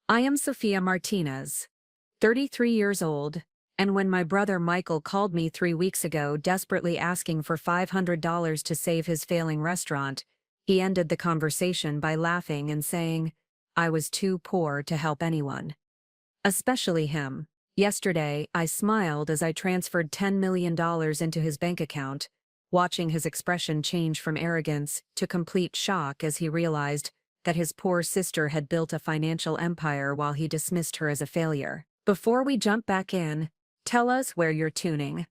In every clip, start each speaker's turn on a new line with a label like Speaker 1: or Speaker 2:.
Speaker 1: I am Sophia Martinez, 33 years old, and when my brother Michael called me 3 weeks ago desperately asking for $500 to save his failing restaurant, he ended the conversation by laughing and saying, I was too poor to help anyone. Especially him. Yesterday, I smiled as I transferred $10 million into his bank account, watching his expression change from arrogance to complete shock as he realized that his poor sister had built a financial empire while he dismissed her as a failure. Before we jump back in, tell us where you're tuning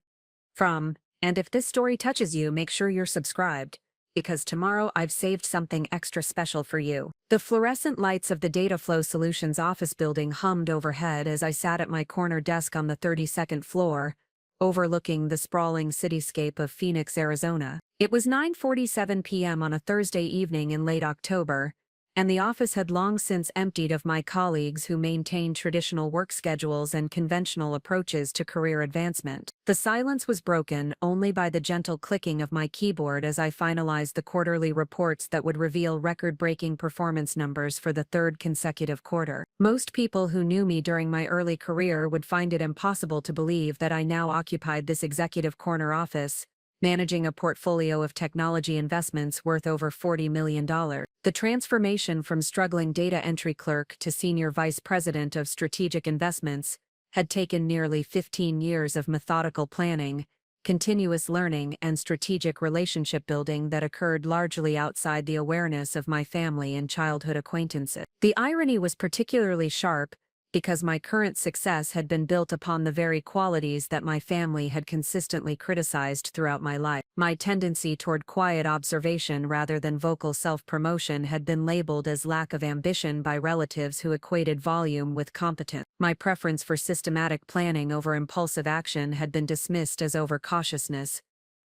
Speaker 1: from, and if this story touches you, make sure you're subscribed, because tomorrow I've saved something extra special for you. The fluorescent lights of the Data Flow Solutions office building hummed overhead as I sat at my corner desk on the 32nd floor, overlooking the sprawling cityscape of Phoenix, Arizona. It was 9:47 p.m. on a Thursday evening in late October, and the office had long since emptied of my colleagues who maintained traditional work schedules and conventional approaches to career advancement. The silence was broken only by the gentle clicking of my keyboard as I finalized the quarterly reports that would reveal record-breaking performance numbers for the third consecutive quarter. Most people who knew me during my early career would find it impossible to believe that I now occupied this executive corner office, managing a portfolio of technology investments worth over $40 million. The transformation from struggling data entry clerk to senior vice president of strategic investments had taken nearly 15 years of methodical planning, continuous learning, and strategic relationship building that occurred largely outside the awareness of my family and childhood acquaintances. The irony was particularly sharp because my current success had been built upon the very qualities that my family had consistently criticized throughout my life. My tendency toward quiet observation rather than vocal self-promotion had been labeled as lack of ambition by relatives who equated volume with competence. My preference for systematic planning over impulsive action had been dismissed as overcautiousness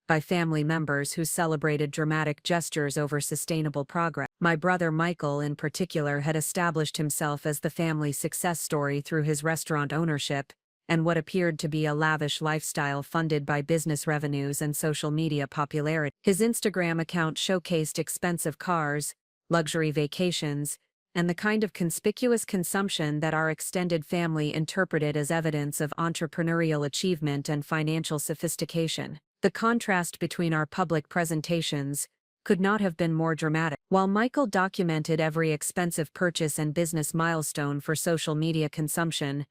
Speaker 1: by family members who celebrated dramatic gestures over sustainable progress. My brother Michael in particular had established himself as the family success story through his restaurant ownership and what appeared to be a lavish lifestyle funded by business revenues and social media popularity. His Instagram account showcased expensive cars, luxury vacations, and the kind of conspicuous consumption that our extended family interpreted as evidence of entrepreneurial achievement and financial sophistication. The contrast between our public presentations could not have been more dramatic. While Michael documented every expensive purchase and business milestone for social media consumption,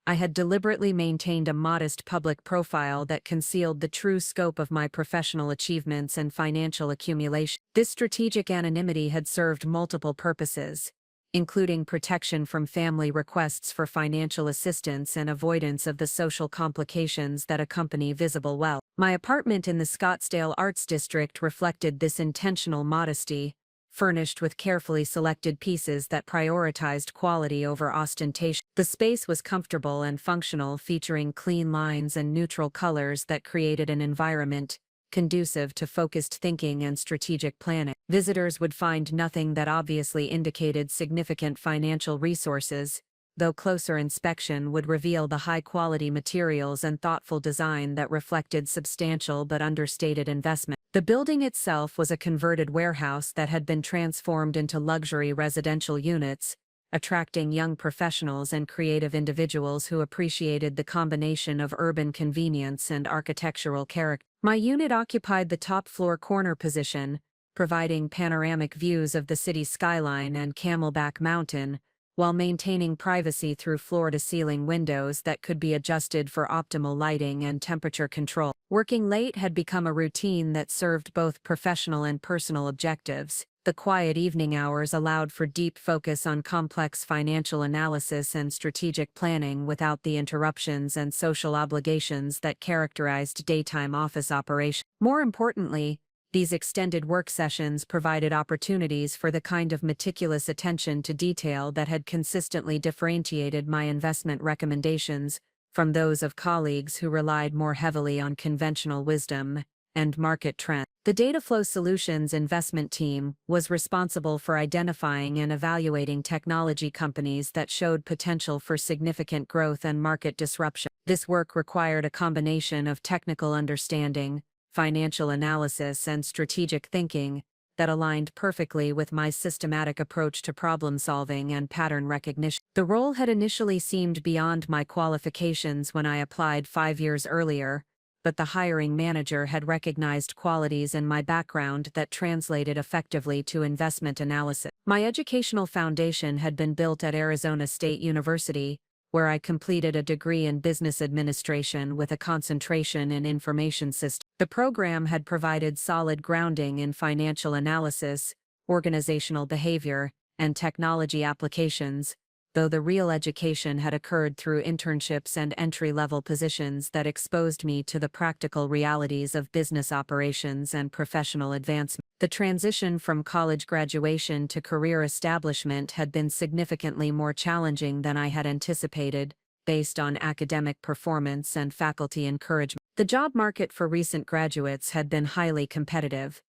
Speaker 1: I had deliberately maintained a modest public profile that concealed the true scope of my professional achievements and financial accumulation. This strategic anonymity had served multiple purposes, including protection from family requests for financial assistance and avoidance of the social complications that accompany visible wealth. My apartment in the Scottsdale Arts District reflected this intentional modesty, furnished with carefully selected pieces that prioritized quality over ostentation. The space was comfortable and functional, featuring clean lines and neutral colors that created an environment conducive to focused thinking and strategic planning. Visitors would find nothing that obviously indicated significant financial resources, though closer inspection would reveal the high-quality materials and thoughtful design that reflected substantial but understated investment. The building itself was a converted warehouse that had been transformed into luxury residential units, attracting young professionals and creative individuals who appreciated the combination of urban convenience and architectural character. My unit occupied the top-floor corner position, providing panoramic views of the city's skyline and Camelback Mountain, while maintaining privacy through floor-to-ceiling windows that could be adjusted for optimal lighting and temperature control. Working late had become a routine that served both professional and personal objectives. The quiet evening hours allowed for deep focus on complex financial analysis and strategic planning without the interruptions and social obligations that characterized daytime office operation. More importantly, these extended work sessions provided opportunities for the kind of meticulous attention to detail that had consistently differentiated my investment recommendations from those of colleagues who relied more heavily on conventional wisdom and market trends. The Data Flow Solutions investment team was responsible for identifying and evaluating technology companies that showed potential for significant growth and market disruption. This work required a combination of technical understanding, financial analysis, and strategic thinking that aligned perfectly with my systematic approach to problem solving and pattern recognition. The role had initially seemed beyond my qualifications when I applied 5 years earlier, but the hiring manager had recognized qualities in my background that translated effectively to investment analysis. My educational foundation had been built at Arizona State University, where I completed a degree in business administration with a concentration in information systems. The program had provided solid grounding in financial analysis, organizational behavior, and technology applications, though the real education had occurred through internships and entry-level positions that exposed me to the practical realities of business operations and professional advancement. The transition from college graduation to career establishment had been significantly more challenging than I had anticipated, based on academic performance and faculty encouragement. The job market for recent graduates had been highly competitive,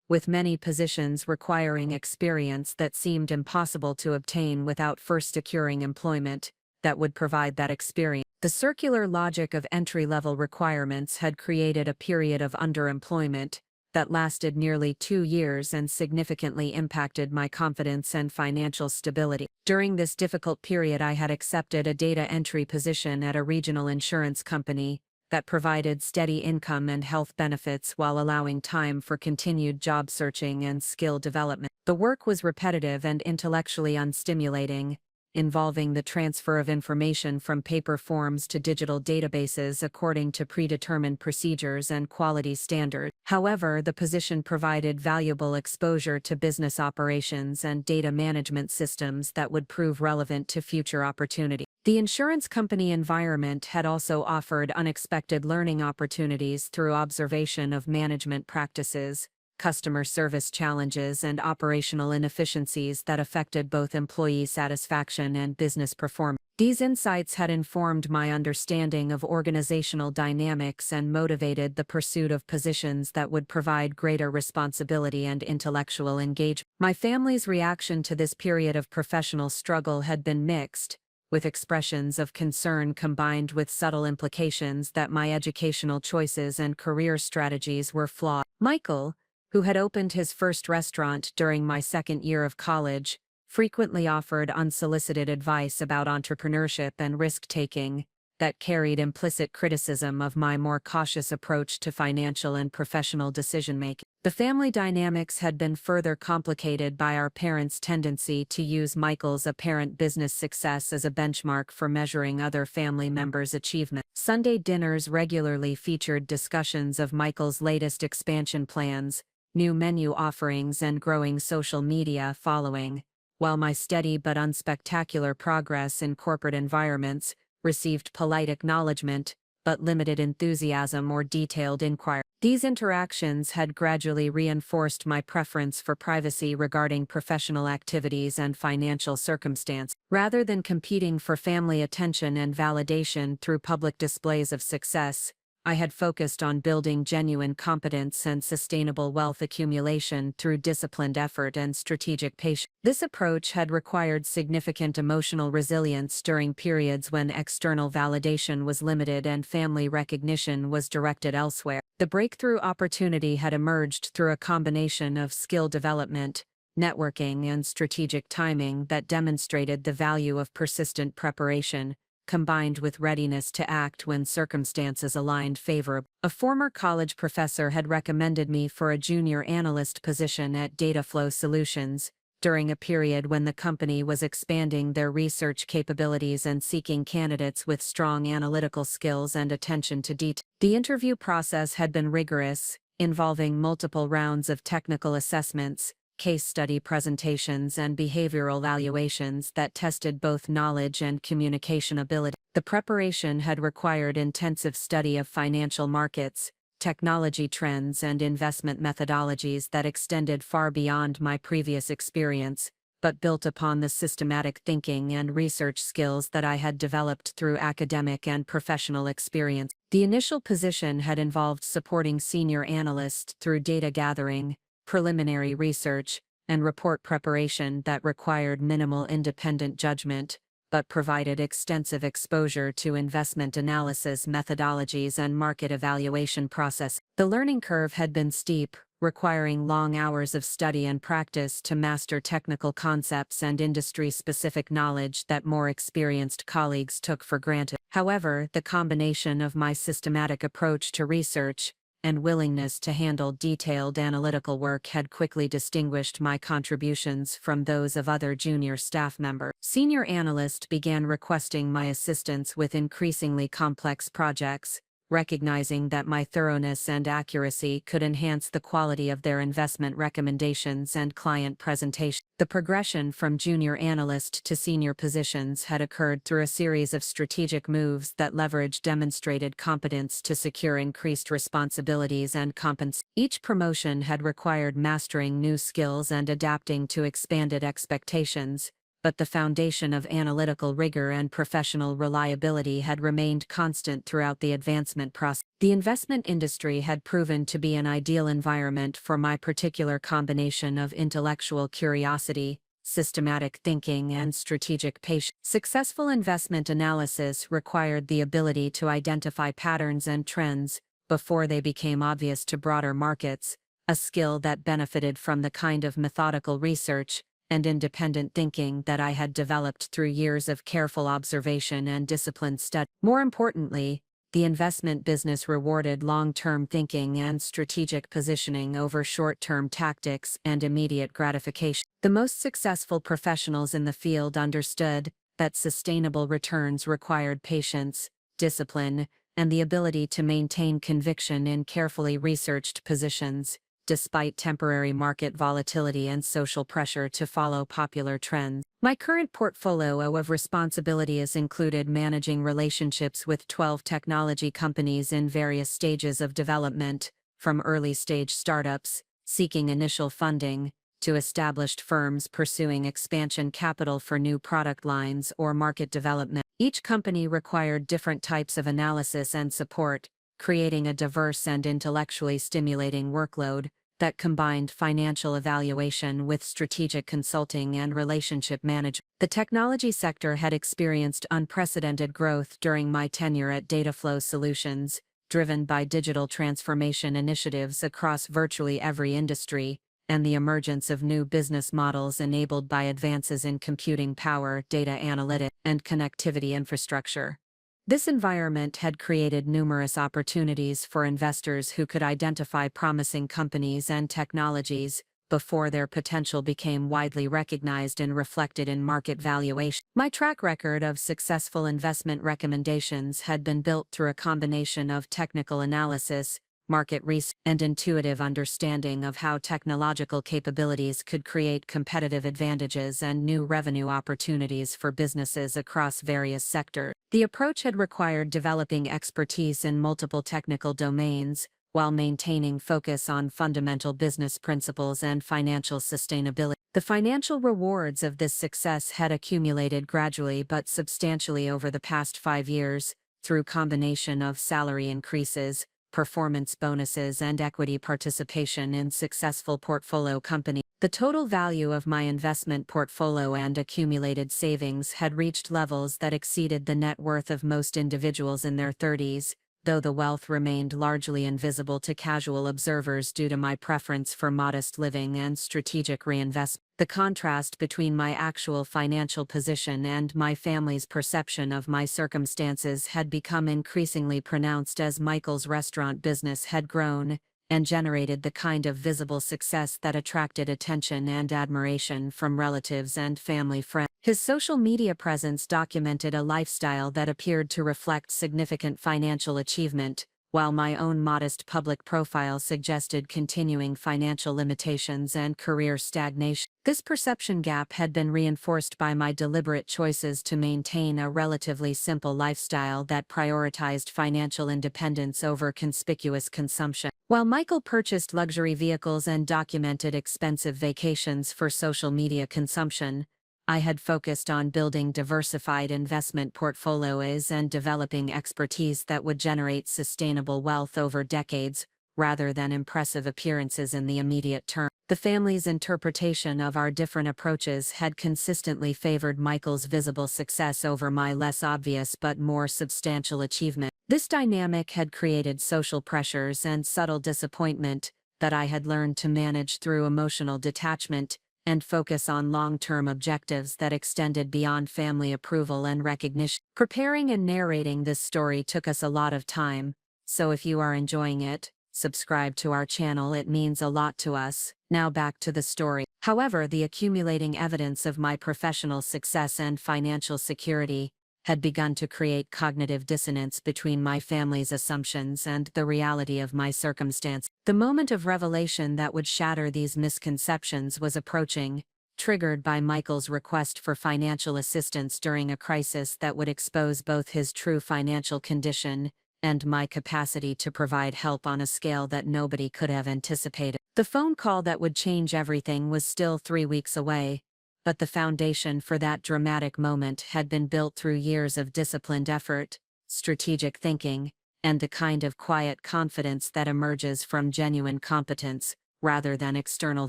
Speaker 1: with many positions requiring experience that seemed impossible to obtain without first securing employment that would provide that experience. The circular logic of entry-level requirements had created a period of underemployment that lasted nearly 2 years and significantly impacted my confidence and financial stability. During this difficult period, I had accepted a data entry position at a regional insurance company that provided steady income and health benefits while allowing time for continued job searching and skill development. The work was repetitive and intellectually unstimulating, involving the transfer of information from paper forms to digital databases according to predetermined procedures and quality standards. However, the position provided valuable exposure to business operations and data management systems that would prove relevant to future opportunities. The insurance company environment had also offered unexpected learning opportunities through observation of management practices, customer service challenges, and operational inefficiencies that affected both employee satisfaction and business performance. These insights had informed my understanding of organizational dynamics and motivated the pursuit of positions that would provide greater responsibility and intellectual engagement. My family's reaction to this period of professional struggle had been mixed, with expressions of concern combined with subtle implications that my educational choices and career strategies were flawed. Michael, who had opened his first restaurant during my second year of college, frequently offered unsolicited advice about entrepreneurship and risk-taking that carried implicit criticism of my more cautious approach to financial and professional decision-making. The family dynamics had been further complicated by our parents' tendency to use Michael's apparent business success as a benchmark for measuring other family members' achievements. Sunday dinners regularly featured discussions of Michael's latest expansion plans, new menu offerings, and growing social media following, while my steady but unspectacular progress in corporate environments received polite acknowledgement, but limited enthusiasm or detailed inquiry. These interactions had gradually reinforced my preference for privacy regarding professional activities and financial circumstance. Rather than competing for family attention and validation through public displays of success, I had focused on building genuine competence and sustainable wealth accumulation through disciplined effort and strategic patience. This approach had required significant emotional resilience during periods when external validation was limited and family recognition was directed elsewhere. The breakthrough opportunity had emerged through a combination of skill development, networking, and strategic timing that demonstrated the value of persistent preparation, combined with readiness to act when circumstances aligned favorably. A former college professor had recommended me for a junior analyst position at Dataflow Solutions during a period when the company was expanding their research capabilities and seeking candidates with strong analytical skills and attention to detail. The interview process had been rigorous, involving multiple rounds of technical assessments, case study presentations, and behavioral evaluations that tested both knowledge and communication ability. The preparation had required intensive study of financial markets, technology trends, and investment methodologies that extended far beyond my previous experience, but built upon the systematic thinking and research skills that I had developed through academic and professional experience. The initial position had involved supporting senior analysts through data gathering, preliminary research, and report preparation that required minimal independent judgment, but provided extensive exposure to investment analysis methodologies and market evaluation process. The learning curve had been steep, requiring long hours of study and practice to master technical concepts and industry-specific knowledge that more experienced colleagues took for granted. However, the combination of my systematic approach to research and willingness to handle detailed analytical work had quickly distinguished my contributions from those of other junior staff members. Senior analysts began requesting my assistance with increasingly complex projects, recognizing that my thoroughness and accuracy could enhance the quality of their investment recommendations and client presentation. The progression from junior analyst to senior positions had occurred through a series of strategic moves that leveraged demonstrated competence to secure increased responsibilities and compensation. Each promotion had required mastering new skills and adapting to expanded expectations, but the foundation of analytical rigor and professional reliability had remained constant throughout the advancement process. The investment industry had proven to be an ideal environment for my particular combination of intellectual curiosity, systematic thinking, and strategic patience. Successful investment analysis required the ability to identify patterns and trends before they became obvious to broader markets, a skill that benefited from the kind of methodical research and independent thinking that I had developed through years of careful observation and disciplined study. More importantly, the investment business rewarded long-term thinking and strategic positioning over short-term tactics and immediate gratification. The most successful professionals in the field understood that sustainable returns required patience, discipline, and the ability to maintain conviction in carefully researched positions, despite temporary market volatility and social pressure to follow popular trends. My current portfolio of responsibilities included managing relationships with 12 technology companies in various stages of development, from early-stage startups seeking initial funding, to established firms pursuing expansion capital for new product lines or market development. Each company required different types of analysis and support, creating a diverse and intellectually stimulating workload that combined financial evaluation with strategic consulting and relationship management. The technology sector had experienced unprecedented growth during my tenure at Dataflow Solutions, driven by digital transformation initiatives across virtually every industry, and the emergence of new business models enabled by advances in computing power, data analytics, and connectivity infrastructure. This environment had created numerous opportunities for investors who could identify promising companies and technologies before their potential became widely recognized and reflected in market valuation. My track record of successful investment recommendations had been built through a combination of technical analysis, market research, and intuitive understanding of how technological capabilities could create competitive advantages and new revenue opportunities for businesses across various sectors. The approach had required developing expertise in multiple technical domains, while maintaining focus on fundamental business principles and financial sustainability. The financial rewards of this success had accumulated gradually but substantially over the past 5 years, through combination of salary increases, performance bonuses, and equity participation in successful portfolio companies. The total value of my investment portfolio and accumulated savings had reached levels that exceeded the net worth of most individuals in their 30s, though the wealth remained largely invisible to casual observers due to my preference for modest living and strategic reinvestment. The contrast between my actual financial position and my family's perception of my circumstances had become increasingly pronounced as Michael's restaurant business had grown and generated the kind of visible success that attracted attention and admiration from relatives and family friends. His social media presence documented a lifestyle that appeared to reflect significant financial achievement, while my own modest public profile suggested continuing financial limitations and career stagnation. This perception gap had been reinforced by my deliberate choices to maintain a relatively simple lifestyle that prioritized financial independence over conspicuous consumption. While Michael purchased luxury vehicles and documented expensive vacations for social media consumption, I had focused on building diversified investment portfolios and developing expertise that would generate sustainable wealth over decades, rather than impressive appearances in the immediate term. The family's interpretation of our different approaches had consistently favored Michael's visible success over my less obvious but more substantial achievement. This dynamic had created social pressures and subtle disappointment that I had learned to manage through emotional detachment and focus on long-term objectives that extended beyond family approval and recognition. Preparing and narrating this story took us a lot of time, so if you are enjoying it, subscribe to our channel. It means a lot to us. Now back to the story. However, the accumulating evidence of my professional success and financial security had begun to create cognitive dissonance between my family's assumptions and the reality of my circumstance. The moment of revelation that would shatter these misconceptions was approaching, triggered by Michael's request for financial assistance during a crisis that would expose both his true financial condition and my capacity to provide help on a scale that nobody could have anticipated. The phone call that would change everything was still 3 weeks away, but the foundation for that dramatic moment had been built through years of disciplined effort, strategic thinking, and the kind of quiet confidence that emerges from genuine competence, rather than external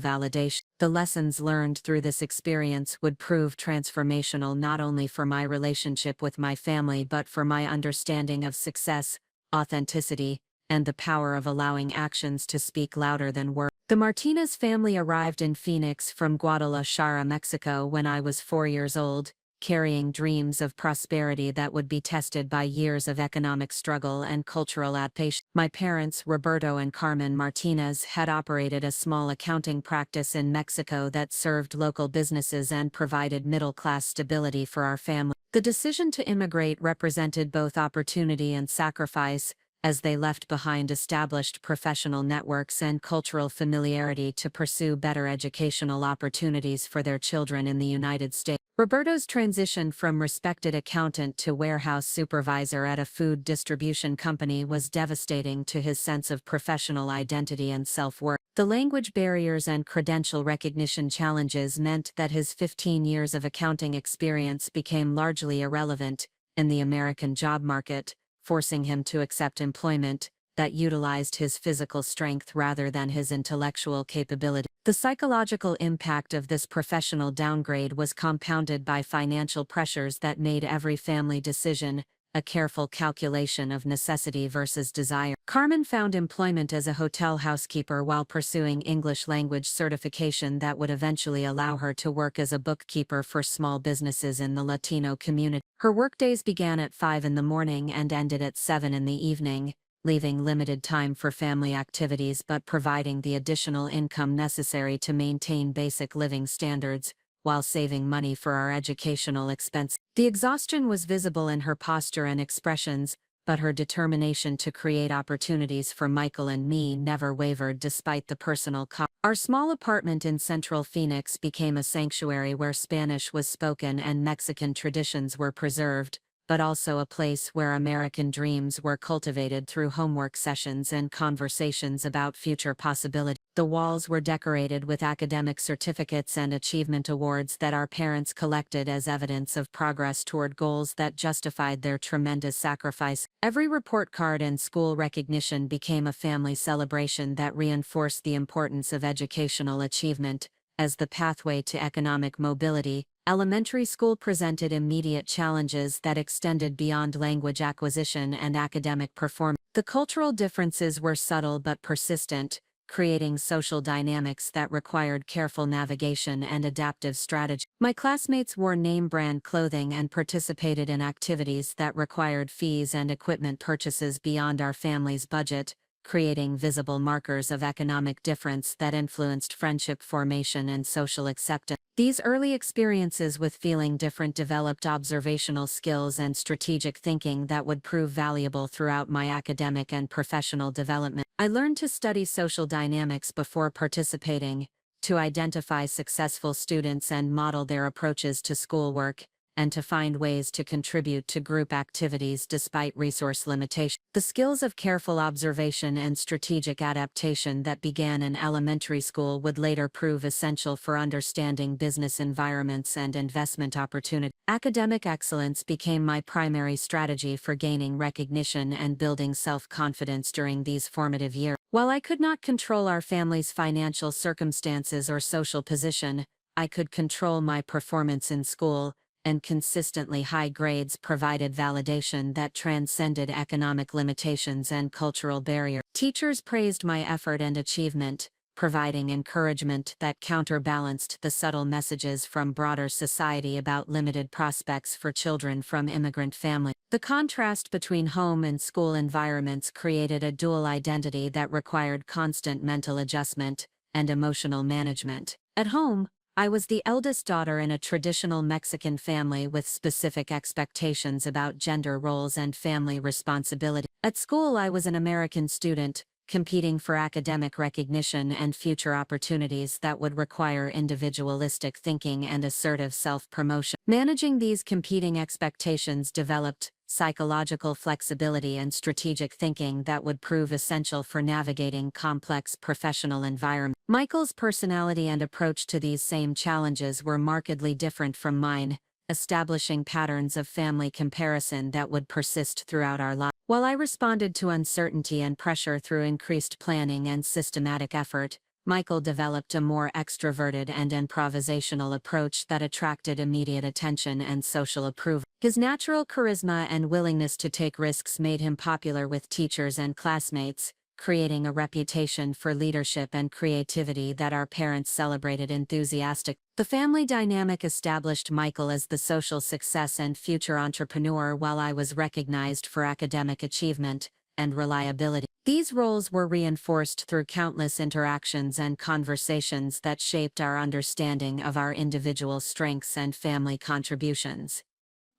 Speaker 1: validation. The lessons learned through this experience would prove transformational not only for my relationship with my family but for my understanding of success, authenticity, and the power of allowing actions to speak louder than words. The Martinez family arrived in Phoenix from Guadalajara, Mexico when I was 4 years old, carrying dreams of prosperity that would be tested by years of economic struggle and cultural adaptation. My parents, Roberto and Carmen Martinez, had operated a small accounting practice in Mexico that served local businesses and provided middle-class stability for our family. The decision to immigrate represented both opportunity and sacrifice, as they left behind established professional networks and cultural familiarity to pursue better educational opportunities for their children in the United States. Roberto's transition from respected accountant to warehouse supervisor at a food distribution company was devastating to his sense of professional identity and self-worth. The language barriers and credential recognition challenges meant that his 15 years of accounting experience became largely irrelevant in the American job market, forcing him to accept employment that utilized his physical strength rather than his intellectual capability. The psychological impact of this professional downgrade was compounded by financial pressures that made every family decision a careful calculation of necessity versus desire. Carmen found employment as a hotel housekeeper while pursuing English language certification that would eventually allow her to work as a bookkeeper for small businesses in the Latino community. Her workdays began at 5 in the morning and ended at 7 in the evening, leaving limited time for family activities but providing the additional income necessary to maintain basic living standards, while saving money for our educational expenses. The exhaustion was visible in her posture and expressions, but her determination to create opportunities for Michael and me never wavered despite the personal cost. Our small apartment in central Phoenix became a sanctuary where Spanish was spoken and Mexican traditions were preserved, but also a place where American dreams were cultivated through homework sessions and conversations about future possibilities. The walls were decorated with academic certificates and achievement awards that our parents collected as evidence of progress toward goals that justified their tremendous sacrifice. Every report card and school recognition became a family celebration that reinforced the importance of educational achievement as the pathway to economic mobility. Elementary school presented immediate challenges that extended beyond language acquisition and academic performance. The cultural differences were subtle but persistent, creating social dynamics that required careful navigation and adaptive strategy. My classmates wore name-brand clothing and participated in activities that required fees and equipment purchases beyond our family's budget, creating visible markers of economic difference that influenced friendship formation and social acceptance. These early experiences with feeling different developed observational skills and strategic thinking that would prove valuable throughout my academic and professional development. I learned to study social dynamics before participating, to identify successful students and model their approaches to schoolwork, and to find ways to contribute to group activities despite resource limitations. The skills of careful observation and strategic adaptation that began in elementary school would later prove essential for understanding business environments and investment opportunities. Academic excellence became my primary strategy for gaining recognition and building self-confidence during these formative years. While I could not control our family's financial circumstances or social position, I could control my performance in school, and consistently high grades provided validation that transcended economic limitations and cultural barriers. Teachers praised my effort and achievement, providing encouragement that counterbalanced the subtle messages from broader society about limited prospects for children from immigrant families. The contrast between home and school environments created a dual identity that required constant mental adjustment and emotional management. At home, I was the eldest daughter in a traditional Mexican family with specific expectations about gender roles and family responsibility. At school, I was an American student, competing for academic recognition and future opportunities that would require individualistic thinking and assertive self-promotion. Managing these competing expectations developed psychological flexibility and strategic thinking that would prove essential for navigating complex professional environments. Michael's personality and approach to these same challenges were markedly different from mine, establishing patterns of family comparison that would persist throughout our lives. While I responded to uncertainty and pressure through increased planning and systematic effort, Michael developed a more extroverted and improvisational approach that attracted immediate attention and social approval. His natural charisma and willingness to take risks made him popular with teachers and classmates, creating a reputation for leadership and creativity that our parents celebrated enthusiastically. The family dynamic established Michael as the social success and future entrepreneur, while I was recognized for academic achievement and reliability. These roles were reinforced through countless interactions and conversations that shaped our understanding of our individual strengths and family contributions.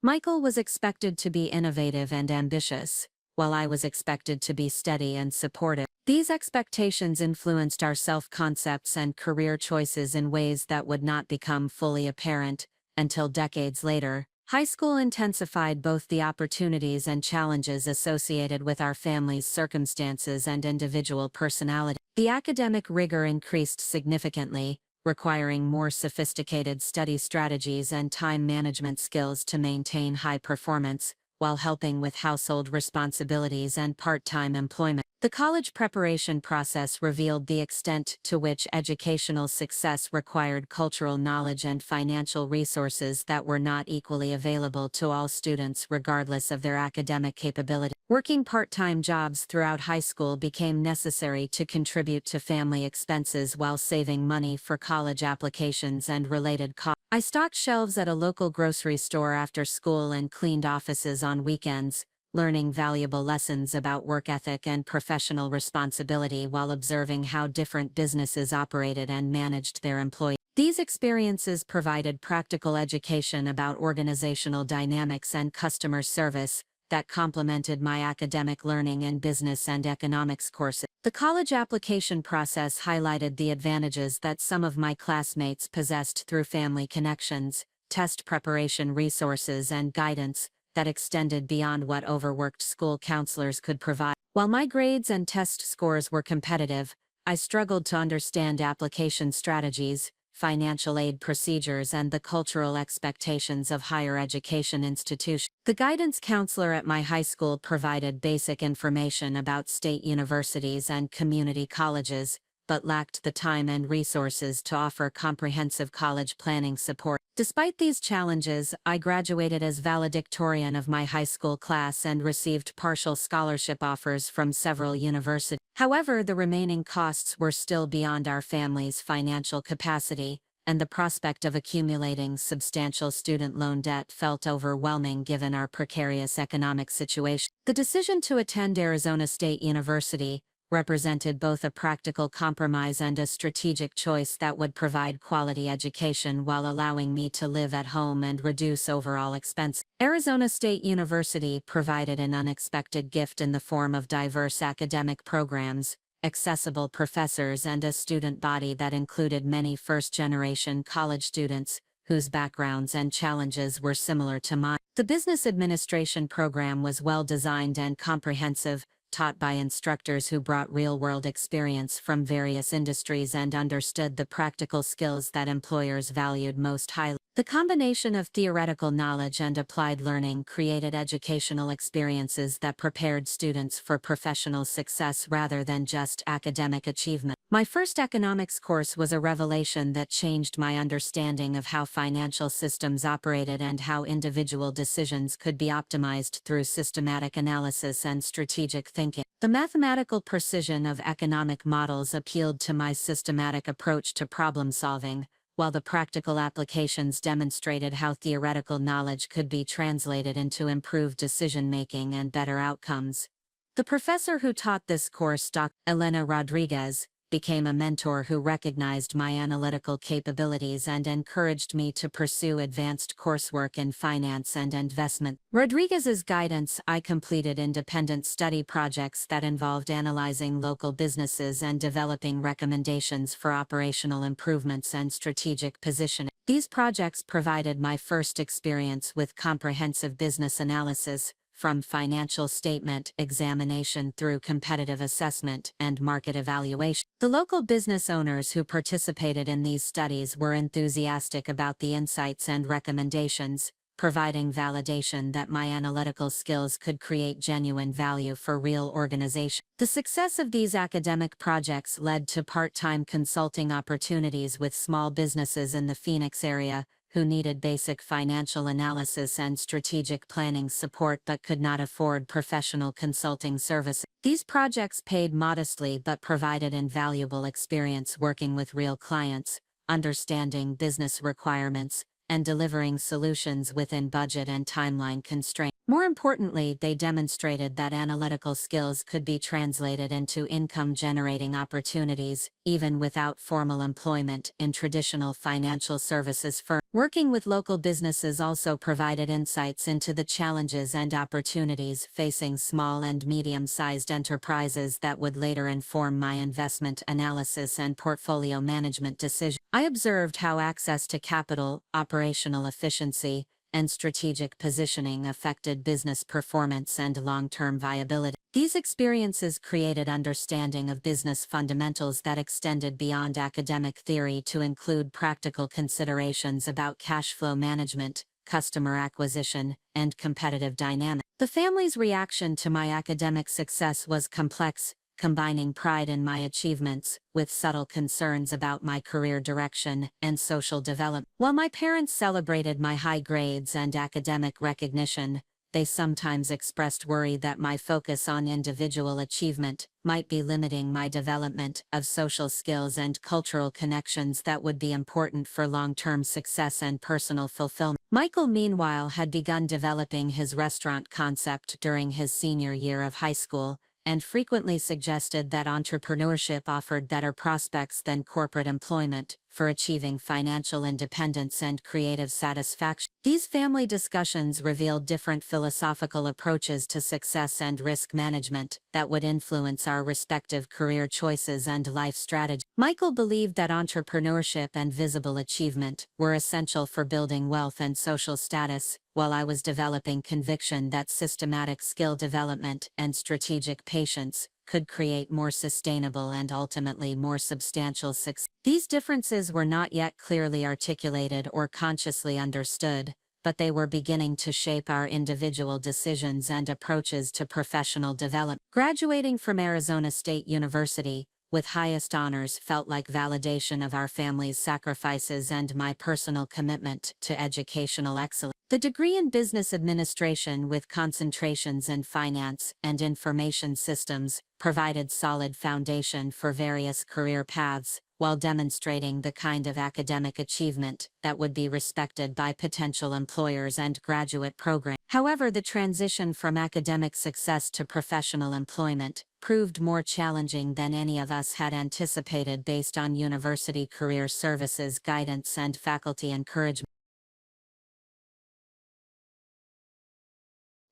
Speaker 1: Michael was expected to be innovative and ambitious, while I was expected to be steady and supportive. These expectations influenced our self-concepts and career choices in ways that would not become fully apparent until decades later. High school intensified both the opportunities and challenges associated with our family's circumstances and individual personality. The academic rigor increased significantly, requiring more sophisticated study strategies and time management skills to maintain high performance, while helping with household responsibilities and part-time employment. The college preparation process revealed the extent to which educational success required cultural knowledge and financial resources that were not equally available to all students regardless of their academic capability. Working part-time jobs throughout high school became necessary to contribute to family expenses while saving money for college applications and related costs. I stocked shelves at a local grocery store after school and cleaned offices on weekends, learning valuable lessons about work ethic and professional responsibility while observing how different businesses operated and managed their employees. These experiences provided practical education about organizational dynamics and customer service that complemented my academic learning in business and economics courses. The college application process highlighted the advantages that some of my classmates possessed through family connections, test preparation resources, and guidance that extended beyond what overworked school counselors could provide. While my grades and test scores were competitive, I struggled to understand application strategies, financial aid procedures, and the cultural expectations of higher education institutions. The guidance counselor at my high school provided basic information about state universities and community colleges, but lacked the time and resources to offer comprehensive college planning support. Despite these challenges, I graduated as valedictorian of my high school class and received partial scholarship offers from several universities. However, the remaining costs were still beyond our family's financial capacity, and the prospect of accumulating substantial student loan debt felt overwhelming given our precarious economic situation. The decision to attend Arizona State University represented both a practical compromise and a strategic choice that would provide quality education while allowing me to live at home and reduce overall expenses. Arizona State University provided an unexpected gift in the form of diverse academic programs, accessible professors, and a student body that included many first-generation college students whose backgrounds and challenges were similar to mine. The business administration program was well-designed and comprehensive, taught by instructors who brought real-world experience from various industries and understood the practical skills that employers valued most highly. The combination of theoretical knowledge and applied learning created educational experiences that prepared students for professional success rather than just academic achievement. My first economics course was a revelation that changed my understanding of how financial systems operated and how individual decisions could be optimized through systematic analysis and strategic thinking. The mathematical precision of economic models appealed to my systematic approach to problem solving, while the practical applications demonstrated how theoretical knowledge could be translated into improved decision-making and better outcomes. The professor who taught this course, Dr. Elena Rodriguez, became a mentor who recognized my analytical capabilities and encouraged me to pursue advanced coursework in finance and investment. Rodriguez's guidance, I completed independent study projects that involved analyzing local businesses and developing recommendations for operational improvements and strategic positioning. These projects provided my first experience with comprehensive business analysis, from financial statement examination through competitive assessment and market evaluation. The local business owners who participated in these studies were enthusiastic about the insights and recommendations, providing validation that my analytical skills could create genuine value for real organizations. The success of these academic projects led to part-time consulting opportunities with small businesses in the Phoenix area, who needed basic financial analysis and strategic planning support but could not afford professional consulting services. These projects paid modestly but provided invaluable experience working with real clients, understanding business requirements, and delivering solutions within budget and timeline constraints. More importantly, they demonstrated that analytical skills could be translated into income-generating opportunities, even without formal employment in traditional financial services firms. Working with local businesses also provided insights into the challenges and opportunities facing small and medium-sized enterprises that would later inform my investment analysis and portfolio management decisions. I observed how access to capital, operational efficiency, and strategic positioning affected business performance and long-term viability. These experiences created understanding of business fundamentals that extended beyond academic theory to include practical considerations about cash flow management, customer acquisition, and competitive dynamics. The family's reaction to my academic success was complex, combining pride in my achievements with subtle concerns about my career direction and social development. While my parents celebrated my high grades and academic recognition, they sometimes expressed worry that my focus on individual achievement might be limiting my development of social skills and cultural connections that would be important for long-term success and personal fulfillment. Michael, meanwhile, had begun developing his restaurant concept during his senior year of high school, and frequently suggested that entrepreneurship offered better prospects than corporate employment for achieving financial independence and creative satisfaction. These family discussions revealed different philosophical approaches to success and risk management that would influence our respective career choices and life strategies. Michael believed that entrepreneurship and visible achievement were essential for building wealth and social status, while I was developing conviction that systematic skill development and strategic patience could create more sustainable and ultimately more substantial success. These differences were not yet clearly articulated or consciously understood, but they were beginning to shape our individual decisions and approaches to professional development. Graduating from Arizona State University with highest honors felt like validation of our family's sacrifices and my personal commitment to educational excellence. The degree in business administration with concentrations in finance and information systems provided solid foundation for various career paths, while demonstrating the kind of academic achievement that would be respected by potential employers and graduate programs. However, the transition from academic success to professional employment proved more challenging than any of us had anticipated based on university career services guidance and faculty encouragement.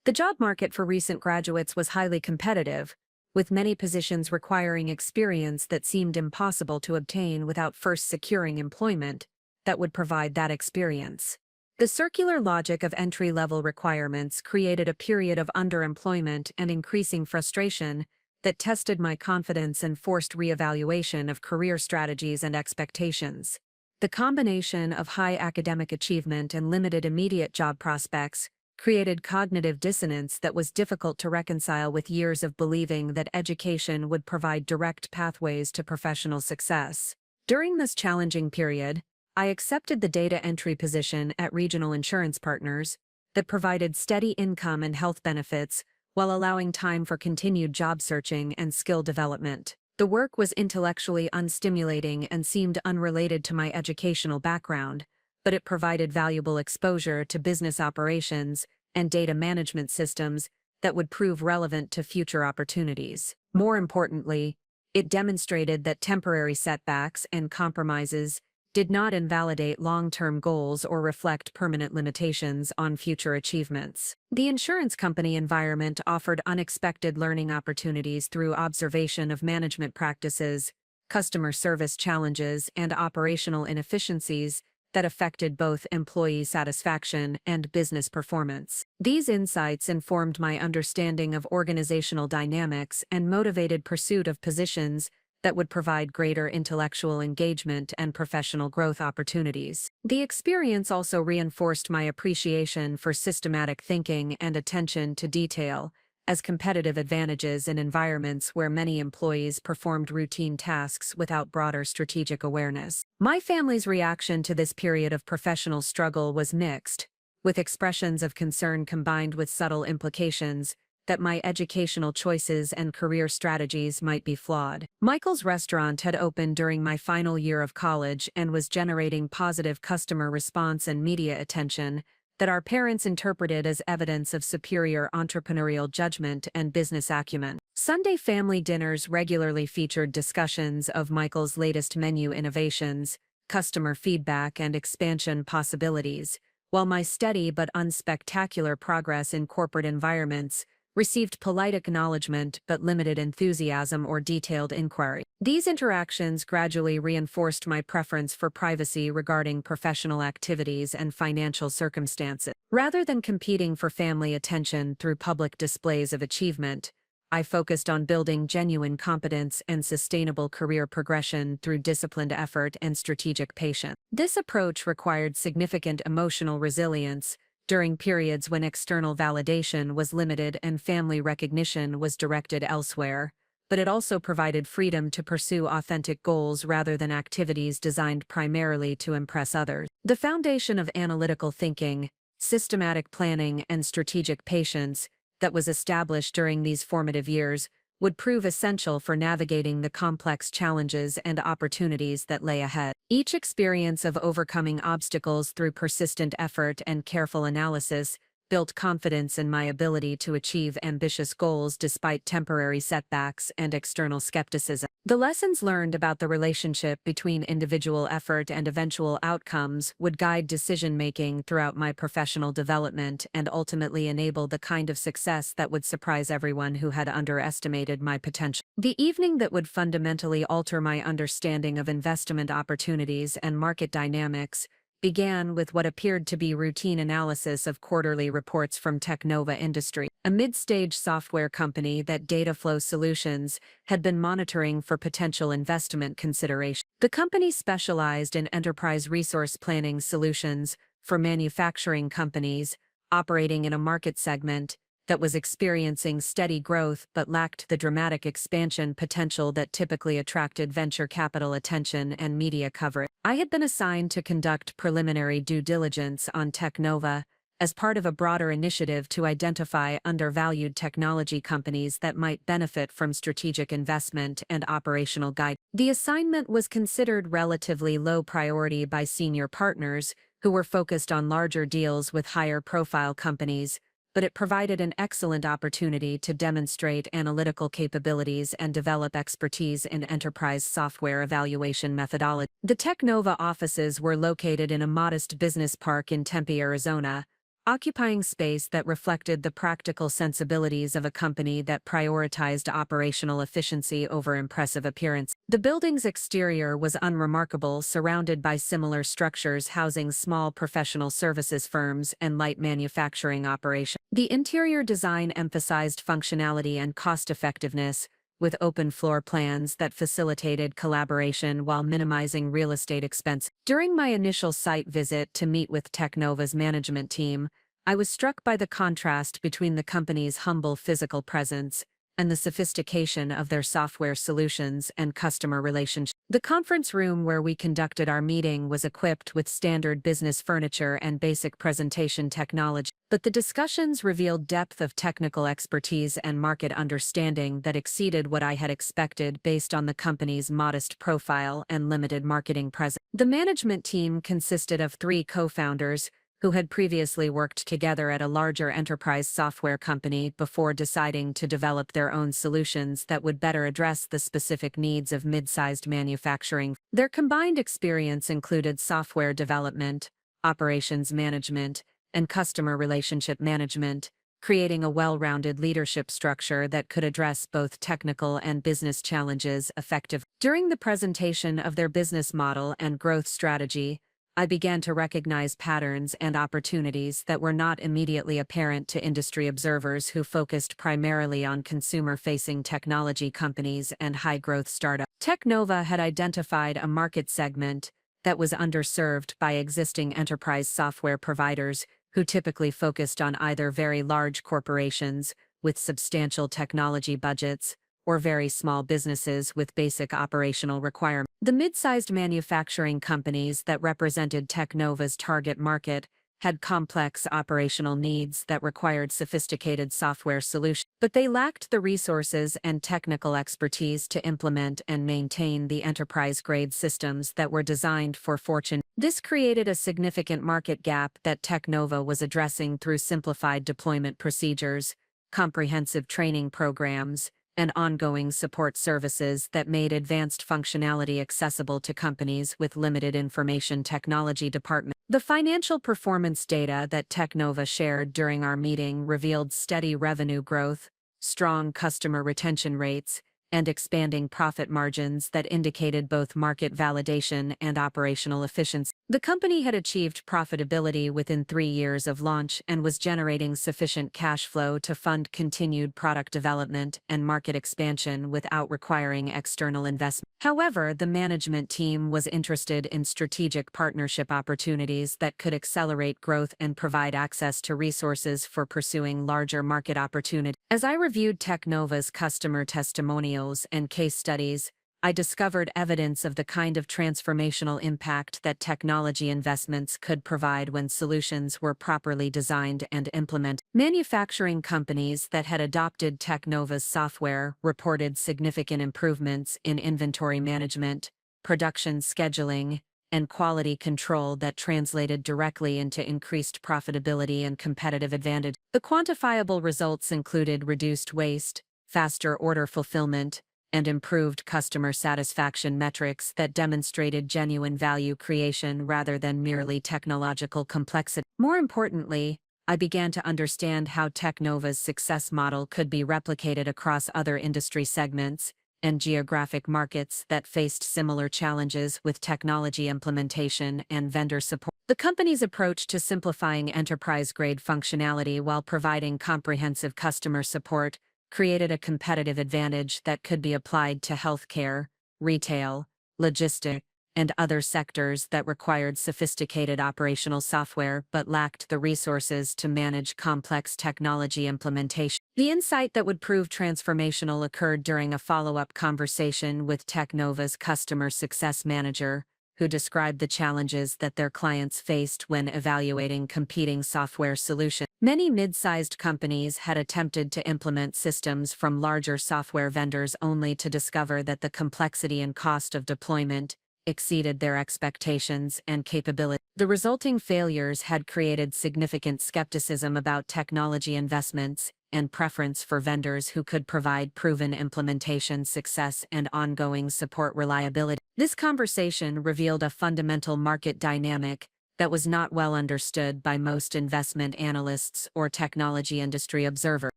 Speaker 1: The job market for recent graduates was highly competitive, with many positions requiring experience that seemed impossible to obtain without first securing employment that would provide that experience. The circular logic of entry-level requirements created a period of underemployment and increasing frustration that tested my confidence and forced reevaluation of career strategies and expectations. The combination of high academic achievement and limited immediate job prospects created cognitive dissonance that was difficult to reconcile with years of believing that education would provide direct pathways to professional success. During this challenging period, I accepted the data entry position at Regional Insurance Partners that provided steady income and health benefits while allowing time for continued job searching and skill development. The work was intellectually unstimulating and seemed unrelated to my educational background, but it provided valuable exposure to business operations and data management systems that would prove relevant to future opportunities. More importantly, it demonstrated that temporary setbacks and compromises did not invalidate long-term goals or reflect permanent limitations on future achievements. The insurance company environment offered unexpected learning opportunities through observation of management practices, customer service challenges, and operational inefficiencies that affected both employee satisfaction and business performance. These insights informed my understanding of organizational dynamics and motivated pursuit of positions that would provide greater intellectual engagement and professional growth opportunities. The experience also reinforced my appreciation for systematic thinking and attention to detail as competitive advantages in environments where many employees performed routine tasks without broader strategic awareness. My family's reaction to this period of professional struggle was mixed, with expressions of concern combined with subtle implications that my educational choices and career strategies might be flawed. Michael's restaurant had opened during my final year of college and was generating positive customer response and media attention that our parents interpreted as evidence of superior entrepreneurial judgment and business acumen. Sunday family dinners regularly featured discussions of Michael's latest menu innovations, customer feedback, and expansion possibilities, while my steady but unspectacular progress in corporate environments received polite acknowledgement but limited enthusiasm or detailed inquiry. These interactions gradually reinforced my preference for privacy regarding professional activities and financial circumstances. Rather than competing for family attention through public displays of achievement, I focused on building genuine competence and sustainable career progression through disciplined effort and strategic patience. This approach required significant emotional resilience during periods when external validation was limited and family recognition was directed elsewhere, but it also provided freedom to pursue authentic goals rather than activities designed primarily to impress others. The foundation of analytical thinking, systematic planning, and strategic patience that was established during these formative years would prove essential for navigating the complex challenges and opportunities that lay ahead. Each experience of overcoming obstacles through persistent effort and careful analysis built confidence in my ability to achieve ambitious goals despite temporary setbacks and external skepticism. The lessons learned about the relationship between individual effort and eventual outcomes would guide decision-making throughout my professional development and ultimately enable the kind of success that would surprise everyone who had underestimated my potential. The evening that would fundamentally alter my understanding of investment opportunities and market dynamics began with what appeared to be routine analysis of quarterly reports from Technova Industry, a mid-stage software company that Dataflow Solutions had been monitoring for potential investment consideration. The company specialized in enterprise resource planning solutions for manufacturing companies operating in a market segment that was experiencing steady growth but lacked the dramatic expansion potential that typically attracted venture capital attention and media coverage. I had been assigned to conduct preliminary due diligence on Technova as part of a broader initiative to identify undervalued technology companies that might benefit from strategic investment and operational guidance. The assignment was considered relatively low priority by senior partners who were focused on larger deals with higher profile companies, but it provided an excellent opportunity to demonstrate analytical capabilities and develop expertise in enterprise software evaluation methodology. The Technova offices were located in a modest business park in Tempe, Arizona, occupying space that reflected the practical sensibilities of a company that prioritized operational efficiency over impressive appearance. The building's exterior was unremarkable, surrounded by similar structures housing small professional services firms and light manufacturing operations. The interior design emphasized functionality and cost-effectiveness, with open floor plans that facilitated collaboration while minimizing real estate expense. During my initial site visit to meet with Technova's management team, I was struck by the contrast between the company's humble physical presence and the sophistication of their software solutions and customer relationships. The conference room where we conducted our meeting was equipped with standard business furniture and basic presentation technology, but the discussions revealed depth of technical expertise and market understanding that exceeded what I had expected based on the company's modest profile and limited marketing presence. The management team consisted of 3 co-founders who had previously worked together at a larger enterprise software company before deciding to develop their own solutions that would better address the specific needs of mid-sized manufacturing. Their combined experience included software development, operations management, and customer relationship management, creating a well-rounded leadership structure that could address both technical and business challenges effectively. During the presentation of their business model and growth strategy, I began to recognize patterns and opportunities that were not immediately apparent to industry observers who focused primarily on consumer-facing technology companies and high-growth startups. Technova had identified a market segment that was underserved by existing enterprise software providers who typically focused on either very large corporations with substantial technology budgets or very small businesses with basic operational requirements. The mid-sized manufacturing companies that represented Technova's target market had complex operational needs that required sophisticated software solutions, but they lacked the resources and technical expertise to implement and maintain the enterprise-grade systems that were designed for Fortune. This created a significant market gap that Technova was addressing through simplified deployment procedures, comprehensive training programs, and ongoing support services that made advanced functionality accessible to companies with limited information technology departments. The financial performance data that Technova shared during our meeting revealed steady revenue growth, strong customer retention rates, and expanding profit margins that indicated both market validation and operational efficiency. The company had achieved profitability within 3 years of launch and was generating sufficient cash flow to fund continued product development and market expansion without requiring external investment. However, the management team was interested in strategic partnership opportunities that could accelerate growth and provide access to resources for pursuing larger market opportunities. As I reviewed Technova's customer testimonials and case studies, I discovered evidence of the kind of transformational impact that technology investments could provide when solutions were properly designed and implemented. Manufacturing companies that had adopted Technova's software reported significant improvements in inventory management, production scheduling, and quality control that translated directly into increased profitability and competitive advantage. The quantifiable results included reduced waste, faster order fulfillment, and improved customer satisfaction metrics that demonstrated genuine value creation rather than merely technological complexity. More importantly, I began to understand how Technova's success model could be replicated across other industry segments and geographic markets that faced similar challenges with technology implementation and vendor support. The company's approach to simplifying enterprise-grade functionality while providing comprehensive customer support created a competitive advantage that could be applied to healthcare, retail, logistics, and other sectors that required sophisticated operational software but lacked the resources to manage complex technology implementation. The insight that would prove transformational occurred during a follow-up conversation with Technova's customer success manager, who described the challenges that their clients faced when evaluating competing software solutions. Many mid-sized companies had attempted to implement systems from larger software vendors only to discover that the complexity and cost of deployment exceeded their expectations and capability. The resulting failures had created significant skepticism about technology investments and preference for vendors who could provide proven implementation success and ongoing support reliability. This conversation revealed a fundamental market dynamic that was not well understood by most investment analysts or technology industry observers.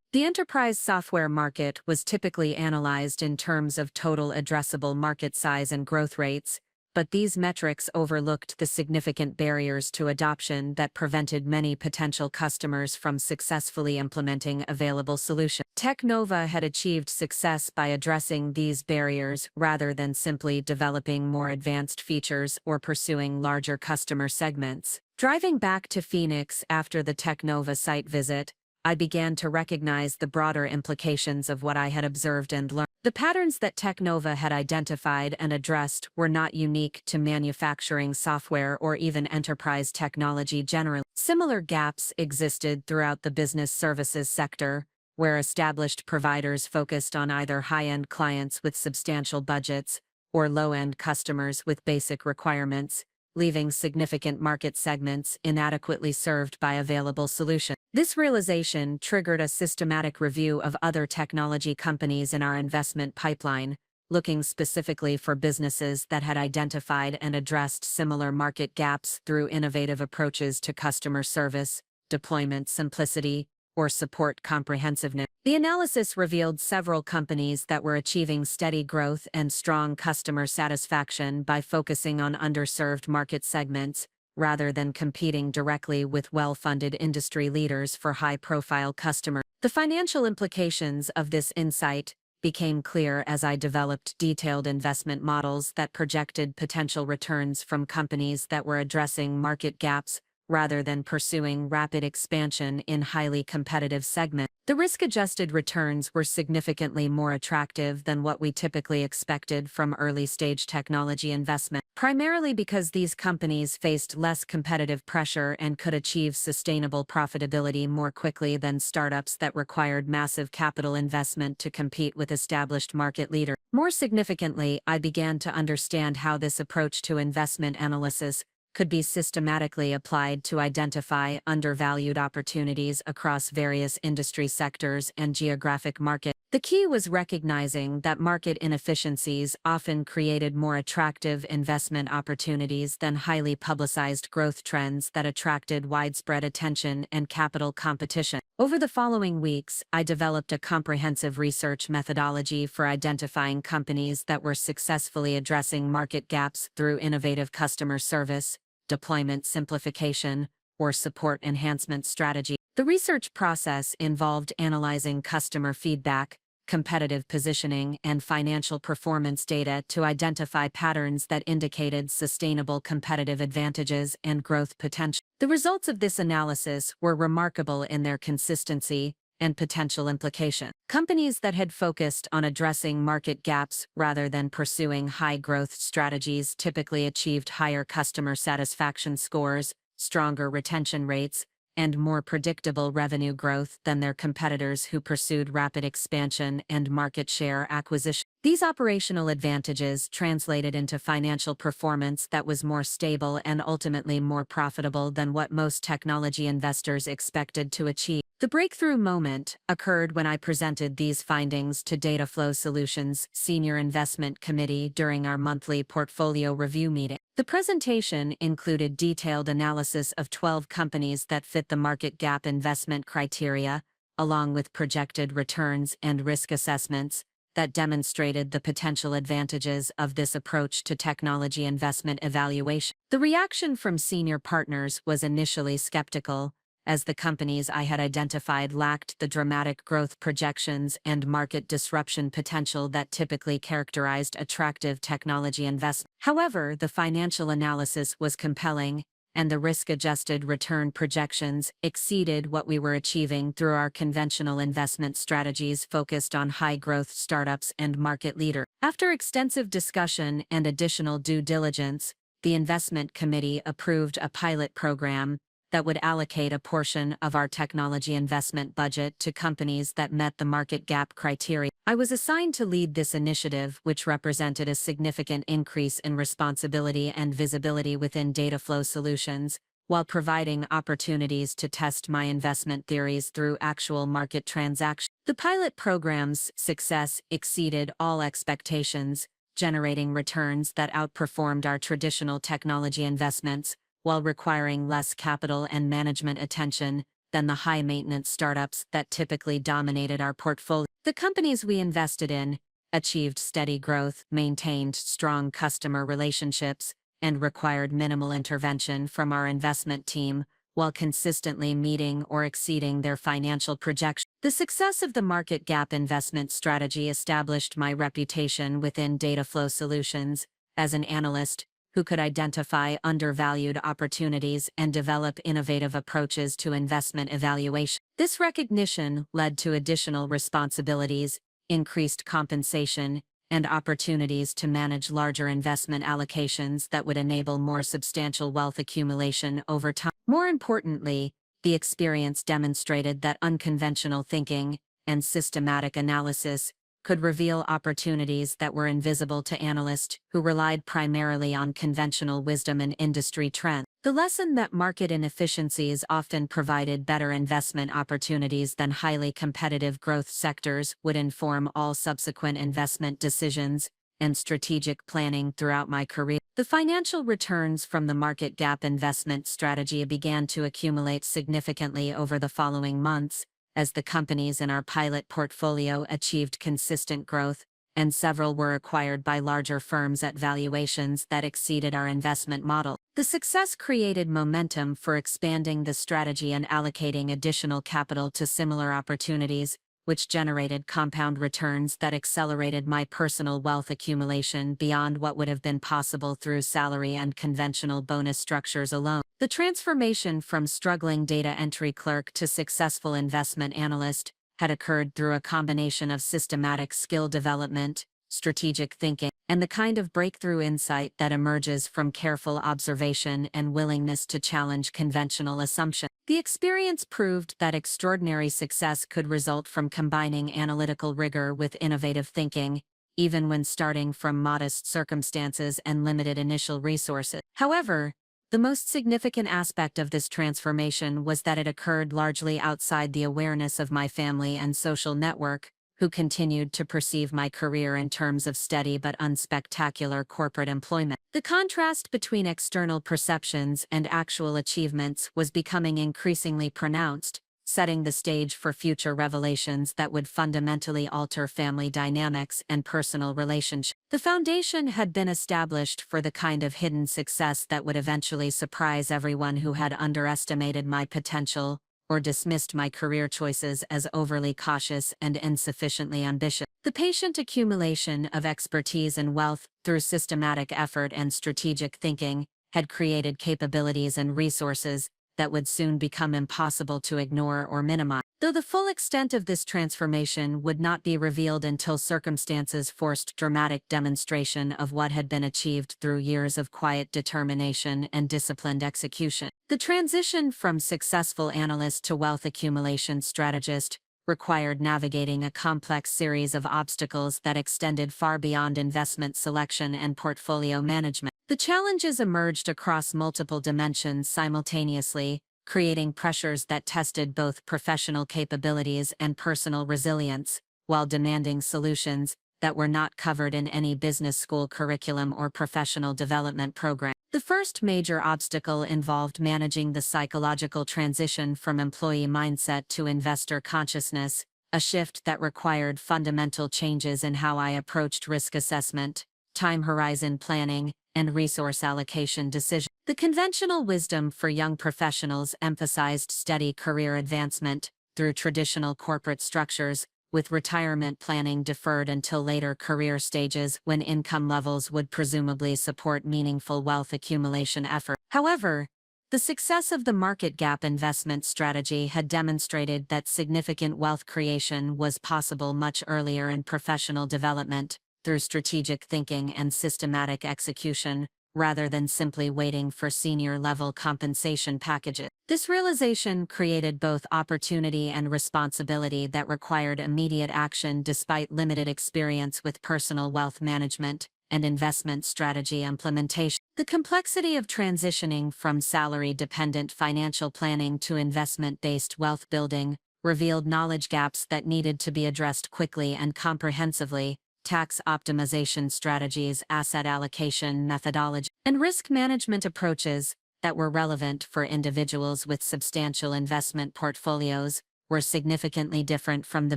Speaker 1: The enterprise software market was typically analyzed in terms of total addressable market size and growth rates, but these metrics overlooked the significant barriers to adoption that prevented many potential customers from successfully implementing available solutions. Technova had achieved success by addressing these barriers rather than simply developing more advanced features or pursuing larger customer segments. Driving back to Phoenix after the Technova site visit, I began to recognize the broader implications of what I had observed and learned. The patterns that Technova had identified and addressed were not unique to manufacturing software or even enterprise technology generally. Similar gaps existed throughout the business services sector, where established providers focused on either high-end clients with substantial budgets or low-end customers with basic requirements, leaving significant market segments inadequately served by available solutions. This realization triggered a systematic review of other technology companies in our investment pipeline, looking specifically for businesses that had identified and addressed similar market gaps through innovative approaches to customer service, deployment simplicity, or support comprehensiveness. The analysis revealed several companies that were achieving steady growth and strong customer satisfaction by focusing on underserved market segments, rather than competing directly with well-funded industry leaders for high-profile customers. The financial implications of this insight became clear as I developed detailed investment models that projected potential returns from companies that were addressing market gaps rather than pursuing rapid expansion in highly competitive segments. The risk-adjusted returns were significantly more attractive than what we typically expected from early-stage technology investment, primarily because these companies faced less competitive pressure and could achieve sustainable profitability more quickly than startups that required massive capital investment to compete with established market leaders. More significantly, I began to understand how this approach to investment analysis could be systematically applied to identify undervalued opportunities across various industry sectors and geographic markets. The key was recognizing that market inefficiencies often created more attractive investment opportunities than highly publicized growth trends that attracted widespread attention and capital competition. Over the following weeks, I developed a comprehensive research methodology for identifying companies that were successfully addressing market gaps through innovative customer service, deployment simplification, or support enhancement strategy. The research process involved analyzing customer feedback, competitive positioning, and financial performance data to identify patterns that indicated sustainable competitive advantages and growth potential. The results of this analysis were remarkable in their consistency and potential implication. Companies that had focused on addressing market gaps rather than pursuing high-growth strategies typically achieved higher customer satisfaction scores, stronger retention rates, and more predictable revenue growth than their competitors who pursued rapid expansion and market share acquisition. These operational advantages translated into financial performance that was more stable and ultimately more profitable than what most technology investors expected to achieve. The breakthrough moment occurred when I presented these findings to Dataflow Solutions' Senior Investment Committee during our monthly portfolio review meeting. The presentation included detailed analysis of 12 companies that fit the market gap investment criteria, along with projected returns and risk assessments that demonstrated the potential advantages of this approach to technology investment evaluation. The reaction from senior partners was initially skeptical, as the companies I had identified lacked the dramatic growth projections and market disruption potential that typically characterized attractive technology investment. However, the financial analysis was compelling, and the risk-adjusted return projections exceeded what we were achieving through our conventional investment strategies focused on high-growth startups and market leaders. After extensive discussion and additional due diligence, the investment committee approved a pilot program that would allocate a portion of our technology investment budget to companies that met the market gap criteria. I was assigned to lead this initiative, which represented a significant increase in responsibility and visibility within Dataflow Solutions, while providing opportunities to test my investment theories through actual market transactions. The pilot program's success exceeded all expectations, generating returns that outperformed our traditional technology investments, while requiring less capital and management attention than the high-maintenance startups that typically dominated our portfolio. The companies we invested in achieved steady growth, maintained strong customer relationships, and required minimal intervention from our investment team, while consistently meeting or exceeding their financial projections. The success of the market gap investment strategy established my reputation within data flow solutions as an analyst who could identify undervalued opportunities and develop innovative approaches to investment evaluation. This recognition led to additional responsibilities, increased compensation, and opportunities to manage larger investment allocations that would enable more substantial wealth accumulation over time. More importantly, the experience demonstrated that unconventional thinking and systematic analysis could reveal opportunities that were invisible to analysts who relied primarily on conventional wisdom and industry trends. The lesson that market inefficiencies often provided better investment opportunities than highly competitive growth sectors would inform all subsequent investment decisions and strategic planning throughout my career. The financial returns from the market gap investment strategy began to accumulate significantly over the following months, as the companies in our pilot portfolio achieved consistent growth, and several were acquired by larger firms at valuations that exceeded our investment model. The success created momentum for expanding the strategy and allocating additional capital to similar opportunities, which generated compound returns that accelerated my personal wealth accumulation beyond what would have been possible through salary and conventional bonus structures alone. The transformation from struggling data entry clerk to successful investment analyst had occurred through a combination of systematic skill development, strategic thinking, and the kind of breakthrough insight that emerges from careful observation and willingness to challenge conventional assumptions. The experience proved that extraordinary success could result from combining analytical rigor with innovative thinking, even when starting from modest circumstances and limited initial resources. However, the most significant aspect of this transformation was that it occurred largely outside the awareness of my family and social network, who continued to perceive my career in terms of steady but unspectacular corporate employment. The contrast between external perceptions and actual achievements was becoming increasingly pronounced, setting the stage for future revelations that would fundamentally alter family dynamics and personal relationships. The foundation had been established for the kind of hidden success that would eventually surprise everyone who had underestimated my potential or dismissed my career choices as overly cautious and insufficiently ambitious. The patient accumulation of expertise and wealth through systematic effort and strategic thinking had created capabilities and resources that would soon become impossible to ignore or minimize. Though the full extent of this transformation would not be revealed until circumstances forced dramatic demonstration of what had been achieved through years of quiet determination and disciplined execution. The transition from successful analyst to wealth accumulation strategist required navigating a complex series of obstacles that extended far beyond investment selection and portfolio management. The challenges emerged across multiple dimensions simultaneously, creating pressures that tested both professional capabilities and personal resilience, while demanding solutions that were not covered in any business school curriculum or professional development program. The first major obstacle involved managing the psychological transition from employee mindset to investor consciousness, a shift that required fundamental changes in how I approached risk assessment, time horizon planning, and resource allocation decisions. The conventional wisdom for young professionals emphasized steady career advancement through traditional corporate structures, with retirement planning deferred until later career stages when income levels would presumably support meaningful wealth accumulation effort. However, the success of the market gap investment strategy had demonstrated that significant wealth creation was possible much earlier in professional development, through strategic thinking and systematic execution, rather than simply waiting for senior-level compensation packages. This realization created both opportunity and responsibility that required immediate action despite limited experience with personal wealth management and investment strategy implementation. The complexity of transitioning from salary-dependent financial planning to investment-based wealth building revealed knowledge gaps that needed to be addressed quickly and comprehensively: tax optimization strategies, asset allocation methodology, and risk management approaches that were relevant for individuals with substantial investment portfolios, were significantly different from the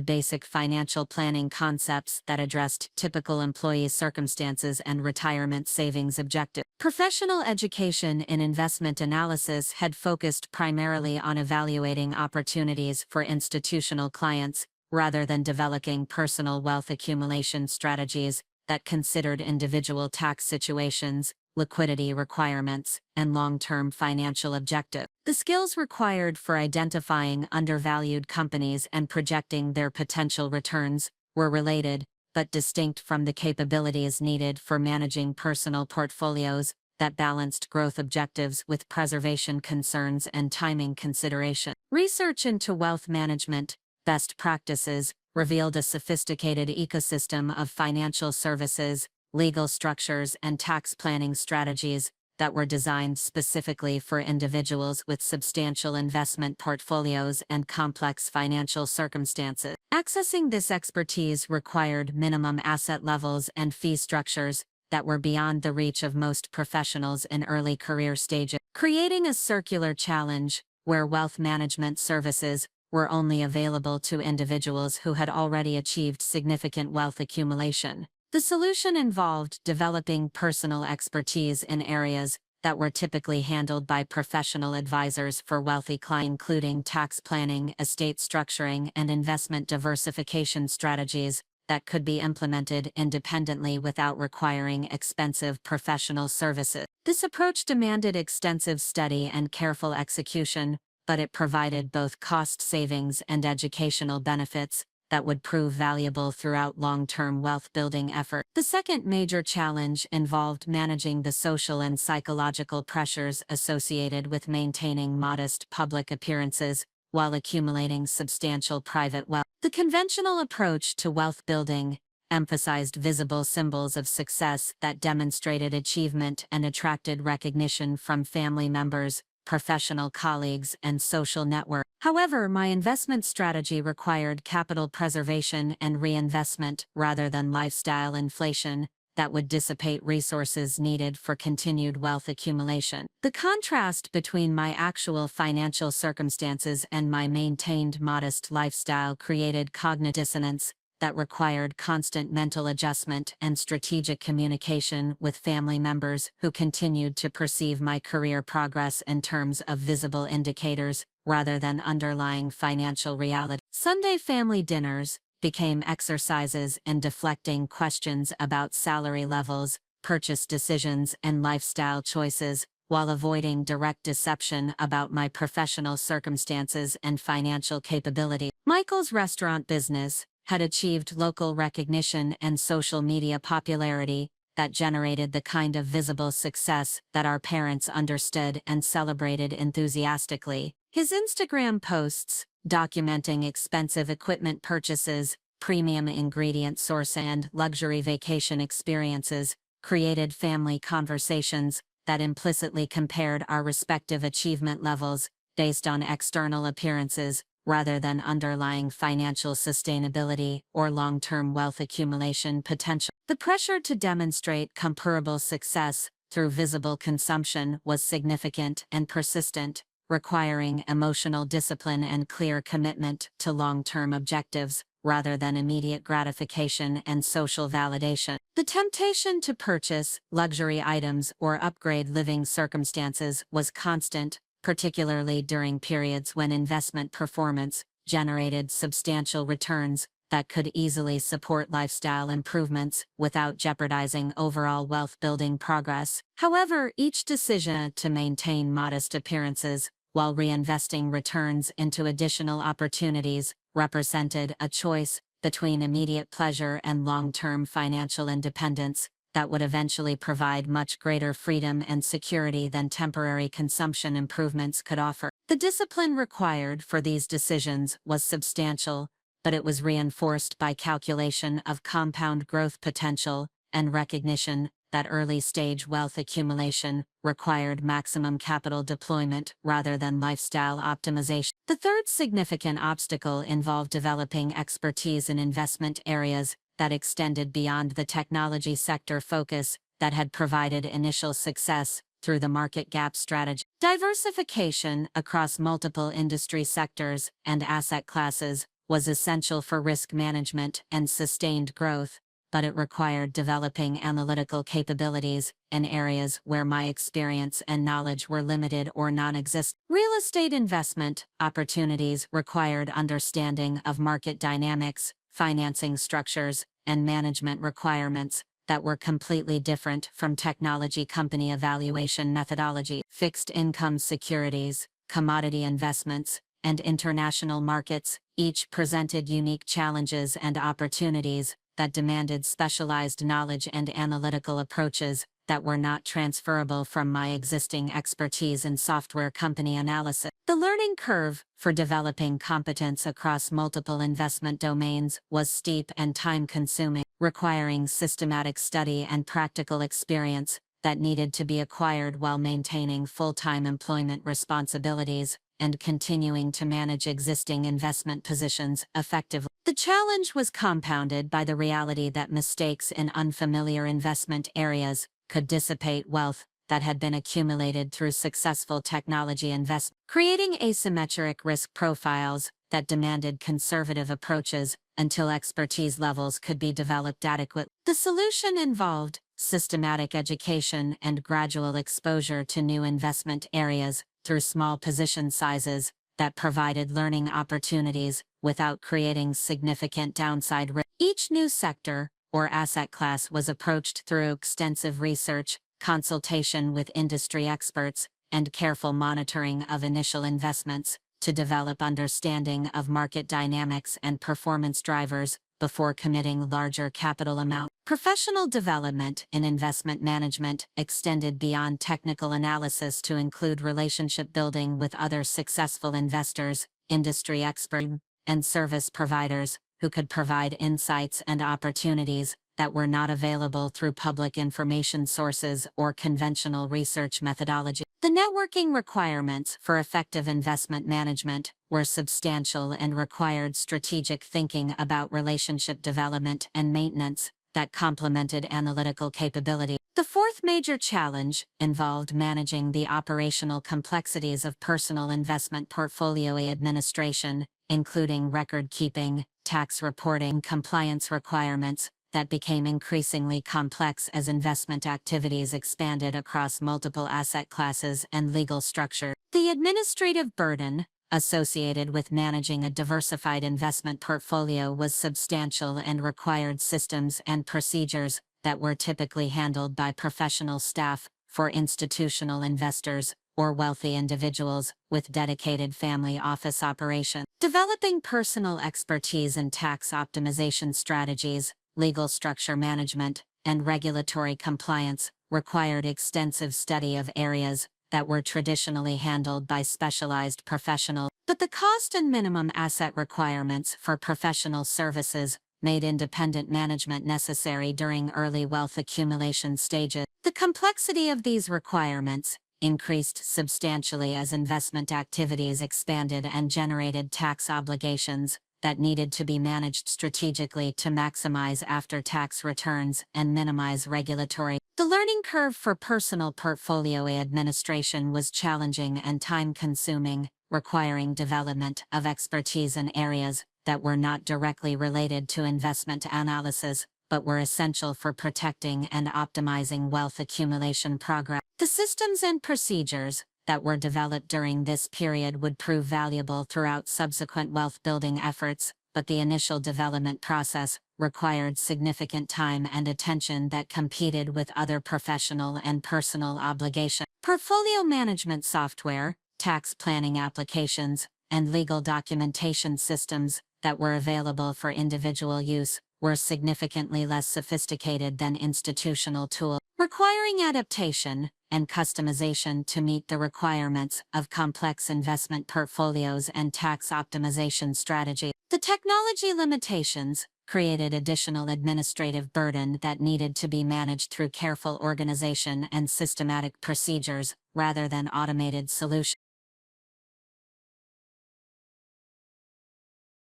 Speaker 1: basic financial planning concepts that addressed typical employee circumstances and retirement savings objectives. Professional education in investment analysis had focused primarily on evaluating opportunities for institutional clients, rather than developing personal wealth accumulation strategies that considered individual tax situations, liquidity requirements, and long-term financial objectives. The skills required for identifying undervalued companies and projecting their potential returns were related, but distinct from the capabilities needed for managing personal portfolios that balanced growth objectives with preservation concerns and timing consideration. Research into wealth management best practices revealed a sophisticated ecosystem of financial services, legal structures, and tax planning strategies that were designed specifically for individuals with substantial investment portfolios and complex financial circumstances. Accessing this expertise required minimum asset levels and fee structures that were beyond the reach of most professionals in early career stages, creating a circular challenge where wealth management services were only available to individuals who had already achieved significant wealth accumulation. The solution involved developing personal expertise in areas that were typically handled by professional advisors for wealthy clients, including tax planning, estate structuring, and investment diversification strategies that could be implemented independently without requiring expensive professional services. This approach demanded extensive study and careful execution, but it provided both cost savings and educational benefits that would prove valuable throughout long-term wealth-building efforts. The second major challenge involved managing the social and psychological pressures associated with maintaining modest public appearances while accumulating substantial private wealth. The conventional approach to wealth building emphasized visible symbols of success that demonstrated achievement and attracted recognition from family members, professional colleagues, and social networks. However, my investment strategy required capital preservation and reinvestment rather than lifestyle inflation that would dissipate resources needed for continued wealth accumulation. The contrast between my actual financial circumstances and my maintained modest lifestyle created cognitive dissonance that required constant mental adjustment and strategic communication with family members who continued to perceive my career progress in terms of visible indicators rather than underlying financial reality. Sunday family dinners became exercises in deflecting questions about salary levels, purchase decisions, and lifestyle choices, while avoiding direct deception about my professional circumstances and financial capability. Michael's restaurant business had achieved local recognition and social media popularity that generated the kind of visible success that our parents understood and celebrated enthusiastically. His Instagram posts, documenting expensive equipment purchases, premium ingredient sourcing, and luxury vacation experiences, created family conversations that implicitly compared our respective achievement levels based on external appearances, rather than underlying financial sustainability or long-term wealth accumulation potential. The pressure to demonstrate comparable success through visible consumption was significant and persistent, requiring emotional discipline and clear commitment to long-term objectives, rather than immediate gratification and social validation. The temptation to purchase luxury items or upgrade living circumstances was constant, particularly during periods when investment performance generated substantial returns that could easily support lifestyle improvements without jeopardizing overall wealth-building progress. However, each decision to maintain modest appearances while reinvesting returns into additional opportunities represented a choice between immediate pleasure and long-term financial independence that would eventually provide much greater freedom and security than temporary consumption improvements could offer. The discipline required for these decisions was substantial, but it was reinforced by calculation of compound growth potential and recognition that early-stage wealth accumulation required maximum capital deployment rather than lifestyle optimization. The third significant obstacle involved developing expertise in investment areas that extended beyond the technology sector focus that had provided initial success
Speaker 2: through the market gap strategy. Diversification across multiple industry sectors and asset classes was essential for risk management and sustained growth, but it required developing analytical capabilities in areas where my experience and knowledge were limited or non-existent. Real estate investment opportunities required understanding of market dynamics, financing structures, and management requirements that were completely different from technology company evaluation methodology. Fixed income securities, commodity investments, and international markets each presented unique challenges and opportunities that demanded specialized knowledge and analytical approaches that were not transferable from my existing expertise in software company analysis. The learning curve for developing competence across multiple investment domains was steep and time-consuming, requiring systematic study and practical experience that needed to be acquired while maintaining full-time employment responsibilities and continuing to manage existing investment positions effectively. The challenge was compounded by the reality that mistakes in unfamiliar investment areas could dissipate wealth that had been accumulated through successful technology investment, creating asymmetric risk profiles that demanded conservative approaches until expertise levels could be developed adequately. The solution involved systematic education and gradual exposure to new investment areas through small position sizes that provided learning opportunities without creating significant downside risk. Each new sector or asset class was approached through extensive research, consultation with industry experts, and careful monitoring of initial investments to develop understanding of market dynamics and performance drivers before committing larger capital amounts. Professional development in investment management extended beyond technical analysis to include relationship building with other successful investors, industry experts, and service providers who could provide insights and opportunities that were not available through public information sources or conventional research methodology. The networking requirements for effective investment management were substantial and required strategic thinking about relationship development and maintenance that complemented analytical capability. The fourth major challenge involved managing the operational complexities of personal investment portfolio administration, including record keeping, tax reporting, compliance requirements that became increasingly complex as investment activities expanded across multiple asset classes and legal structure. The administrative burden associated with managing a diversified investment portfolio was substantial and required systems and procedures that were typically handled by professional staff for institutional investors or wealthy individuals with dedicated family office operations. Developing personal expertise in tax optimization strategies, legal structure management, and regulatory compliance required extensive study of areas that were traditionally handled by specialized professionals. But the cost and minimum asset requirements for professional services made independent management necessary during early wealth accumulation stages. The complexity of these requirements increased substantially as investment activities expanded and generated tax obligations that needed to be managed strategically to maximize after-tax returns and minimize regulatory. The learning curve for personal portfolio administration was challenging and time-consuming, requiring development of expertise in areas that were not directly related to investment analysis, but were essential for protecting and optimizing wealth accumulation progress. The systems and procedures that were developed during this period would prove valuable throughout subsequent wealth-building efforts, but the initial development process required significant time and attention that competed with other professional and personal obligations. Portfolio management software, tax planning applications, and legal documentation systems that were available for individual use were significantly less sophisticated than institutional tools, requiring adaptation and customization to meet the requirements of complex investment portfolios and tax optimization strategy. The technology limitations created additional administrative burden that needed to be managed through careful organization and systematic procedures rather than automated solutions.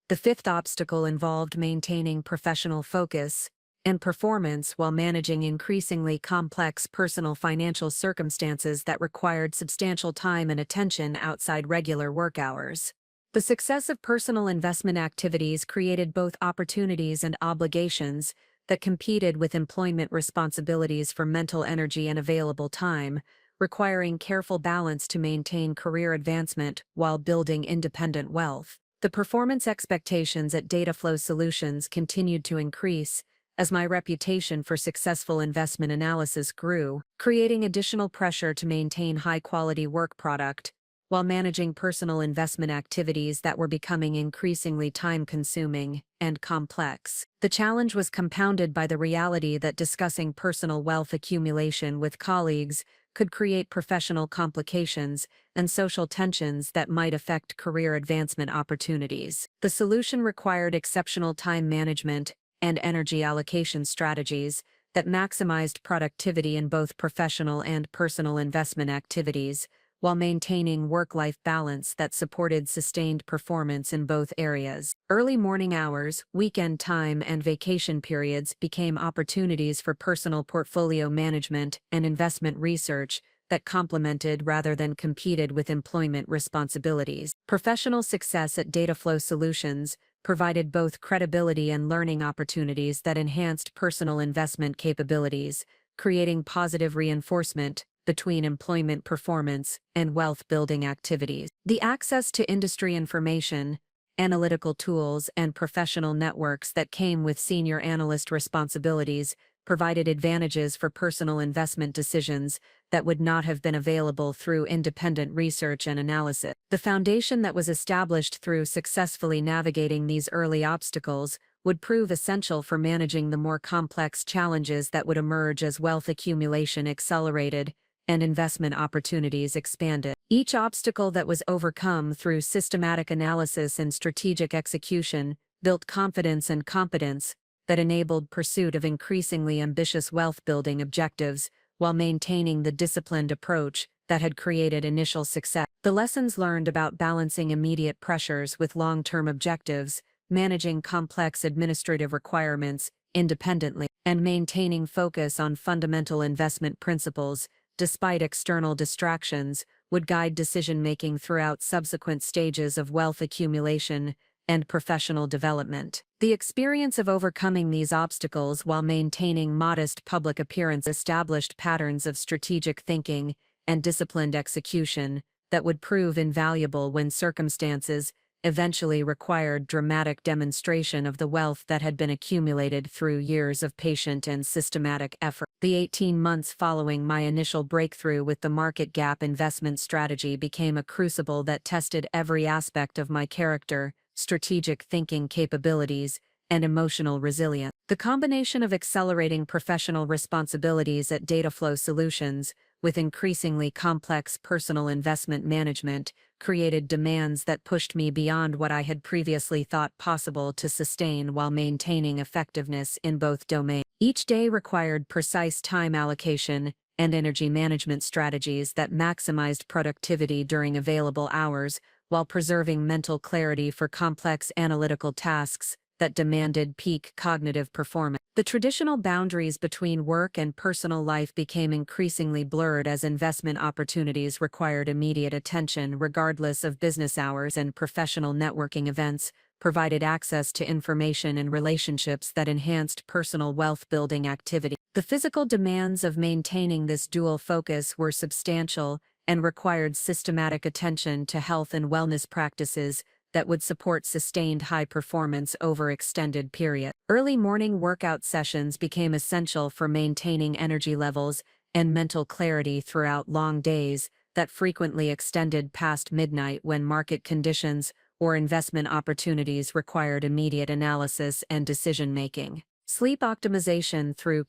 Speaker 1: The fifth obstacle involved maintaining professional focus and performance while managing increasingly complex personal financial circumstances that required substantial time and attention outside regular work hours. The success of personal investment activities created both opportunities and obligations that competed with employment responsibilities for mental energy and available time, requiring careful balance to maintain career advancement while building independent wealth. The performance expectations at Dataflow Solutions continued to increase as my reputation for successful investment analysis grew, creating additional pressure to maintain high-quality work product while managing personal investment activities that were becoming increasingly time-consuming and complex. The challenge was compounded by the reality that discussing personal wealth accumulation with colleagues could create professional complications and social tensions that might affect career advancement opportunities. The solution required exceptional time management and energy allocation strategies that maximized productivity in both professional and personal investment activities, while maintaining work-life balance that supported sustained performance in both areas. Early morning hours, weekend time, and vacation periods became opportunities for personal portfolio management and investment research that complemented rather than competed with employment responsibilities. Professional success at Dataflow Solutions provided both credibility and learning opportunities that enhanced personal investment capabilities, creating positive reinforcement between employment performance and wealth-building activities. The access to industry information, analytical tools, and professional networks that came with senior analyst responsibilities provided advantages for personal investment decisions that would not have been available through independent research and analysis. The foundation that was established through successfully navigating these early obstacles would prove essential for managing the more complex challenges that would emerge as wealth accumulation accelerated and investment opportunities expanded. Each obstacle that was overcome through systematic analysis and strategic execution built confidence and competence that enabled pursuit of increasingly ambitious wealth-building objectives while maintaining the disciplined approach that had created initial success. The lessons learned about balancing immediate pressures with long-term objectives, managing complex administrative requirements independently, and maintaining focus on fundamental investment principles despite external distractions, would guide decision-making throughout subsequent stages of wealth accumulation and professional development. The experience of overcoming these obstacles while maintaining modest public appearance established patterns of strategic thinking and disciplined execution that would prove invaluable when circumstances eventually required dramatic demonstration of the wealth that had been accumulated through years of patient and systematic effort. The 18 months following my initial breakthrough with the market gap investment strategy became a crucible that tested every aspect of my character, strategic thinking capabilities, and emotional resilience. The combination of accelerating professional responsibilities at Dataflow Solutions with increasingly complex personal investment management created demands that pushed me beyond what I had previously thought possible to sustain while maintaining effectiveness in both domains. Each day required precise time allocation and energy management strategies that maximized productivity during available hours while preserving mental clarity for complex analytical tasks that demanded peak cognitive performance. The traditional boundaries between work and personal life became increasingly blurred as investment opportunities required immediate attention regardless of business hours, and professional networking events provided access to information and relationships that enhanced personal wealth-building activity. The physical demands of maintaining this dual focus were substantial and required systematic attention to health and wellness practices that would support sustained high performance over extended periods. Early morning workout sessions became essential for maintaining energy levels and mental clarity throughout long days that frequently extended past midnight when market conditions or investment opportunities required immediate analysis and decision-making. Sleep optimization through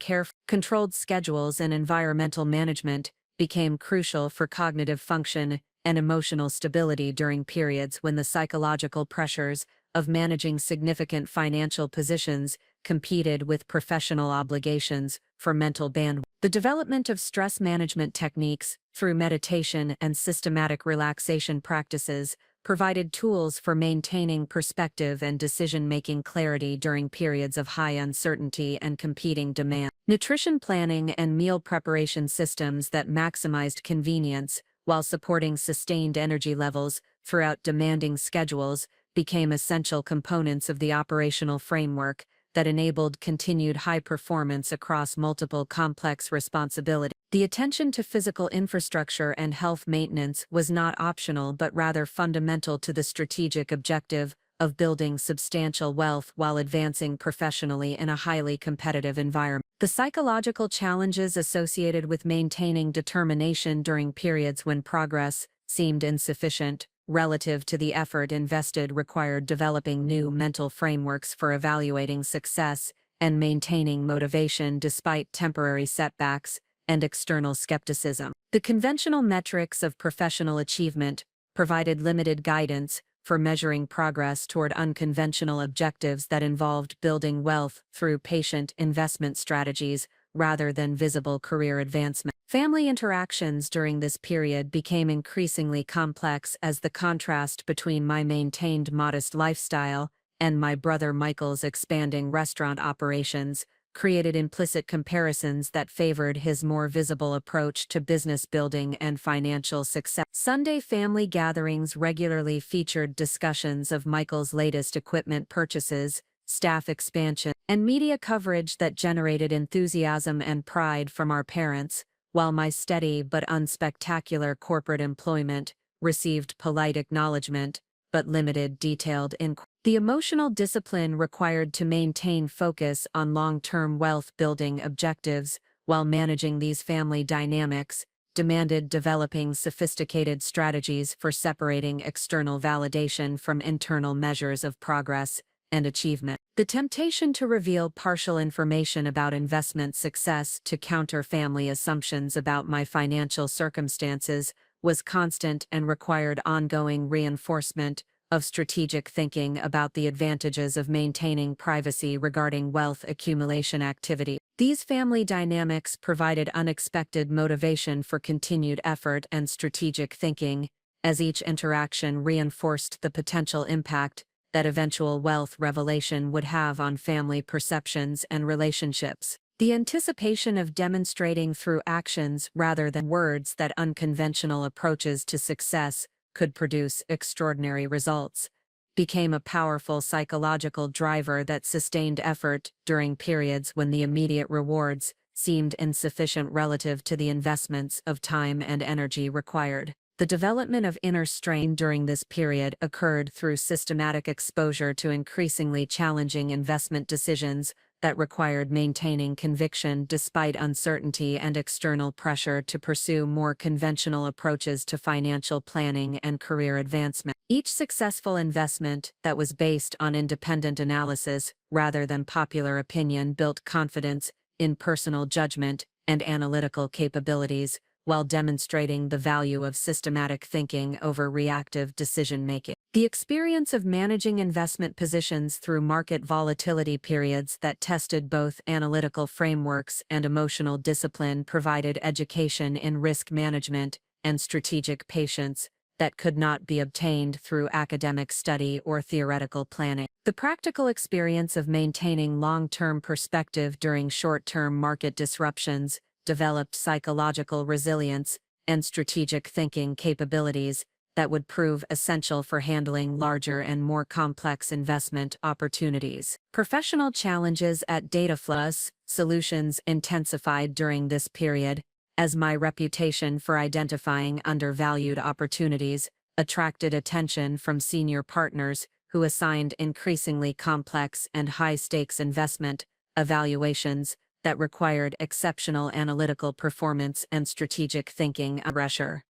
Speaker 1: controlled schedules and environmental management became crucial for cognitive function and emotional stability during periods when the psychological pressures of managing significant financial positions competed with professional obligations for mental bandwidth. The development of stress management techniques through meditation and systematic relaxation practices provided tools for maintaining perspective and decision-making clarity during periods of high uncertainty and competing demand. Nutrition planning and meal preparation systems that maximized convenience while supporting sustained energy levels throughout demanding schedules became essential components of the operational framework that enabled continued high performance across multiple complex responsibilities. The attention to physical infrastructure and health maintenance was not optional but rather fundamental to the strategic objective of building substantial wealth while advancing professionally in a highly competitive environment. The psychological challenges associated with maintaining determination during periods when progress seemed insufficient relative to the effort invested required developing new mental frameworks for evaluating success and maintaining motivation despite temporary setbacks and external skepticism. The conventional metrics of professional achievement provided limited guidance for measuring progress toward unconventional objectives that involved building wealth through patient investment strategies rather than visible career advancement. Family interactions during this period became increasingly complex as the contrast between my maintained modest lifestyle and my brother Michael's expanding restaurant operations created implicit comparisons that favored his more visible approach to business building and financial success. Sunday family gatherings regularly featured discussions of Michael's latest equipment purchases, staff expansion, and media coverage that generated enthusiasm and pride from our parents, while my steady but unspectacular corporate employment received polite acknowledgement but limited detailed inquiry. The emotional discipline required to maintain focus on long-term wealth-building objectives while managing these family dynamics demanded developing sophisticated strategies for separating external validation from internal measures of progress and achievement. The temptation to reveal partial information about investment success to counter family assumptions about my financial circumstances was constant and required ongoing reinforcement of strategic thinking about the advantages of maintaining privacy regarding wealth accumulation activity. These family dynamics provided unexpected motivation for continued effort and strategic thinking, as each interaction reinforced the potential impact that eventual wealth revelation would have on family perceptions and relationships. The anticipation of demonstrating through actions rather than words that unconventional approaches to success could produce extraordinary results became a powerful psychological driver that sustained effort during periods when the immediate rewards seemed insufficient relative to the investments of time and energy required. The development of inner strength during this period occurred through systematic exposure to increasingly challenging investment decisions that required maintaining conviction despite uncertainty and external pressure to pursue more conventional approaches to financial planning and career advancement. Each successful investment that was based on independent analysis rather than popular opinion built confidence in personal judgment and analytical capabilities, while demonstrating the value of systematic thinking over reactive decision-making. The experience of managing investment positions through market volatility periods that tested both analytical frameworks and emotional discipline provided education in risk management and strategic patience that could not be obtained through academic study or theoretical planning. The practical experience of maintaining long-term perspective during short-term market disruptions developed psychological resilience and strategic thinking capabilities that would prove essential for handling larger and more complex investment opportunities. Professional challenges at DataFlows Solutions intensified during this period, as my reputation for identifying undervalued opportunities attracted attention from senior partners who assigned increasingly complex and high-stakes investment evaluations that required exceptional analytical performance and strategic thinking under pressure.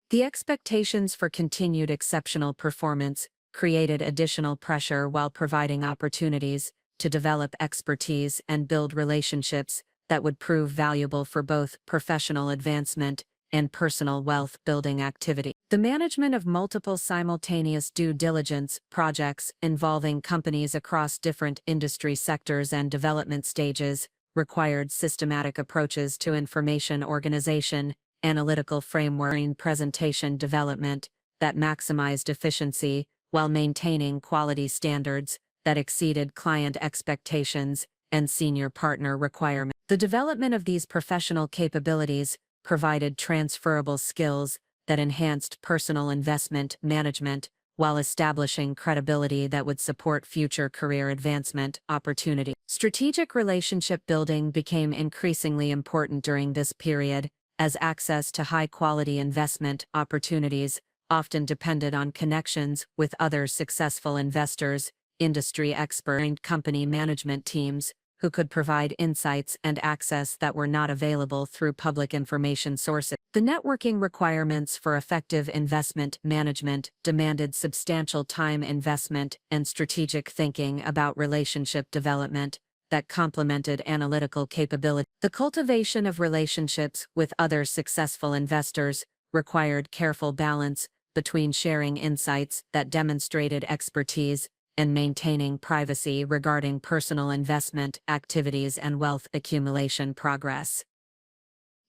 Speaker 1: The expectations for continued exceptional performance created additional pressure while providing opportunities to develop expertise and build relationships that would prove valuable for both professional advancement and personal wealth building activity. The management of multiple simultaneous due diligence projects involving companies across different industry sectors and development stages required systematic approaches to information organization, analytical framework, and presentation development that maximized efficiency while maintaining quality standards that exceeded client expectations and senior partner requirements. The development of these professional capabilities provided transferable skills that enhanced personal investment management while establishing credibility that would support future career advancement opportunities. Strategic relationship building became increasingly important during this period, as access to high-quality investment opportunities often depended on connections with other successful investors, industry experts, and company management teams who could provide insights and access that were not available through public information sources. The networking requirements for effective investment management demanded substantial time investment and strategic thinking about relationship development that complemented analytical capability. The cultivation of relationships with other successful investors required careful balance between sharing insights that demonstrated expertise and maintaining privacy regarding personal investment activities and wealth accumulation progress.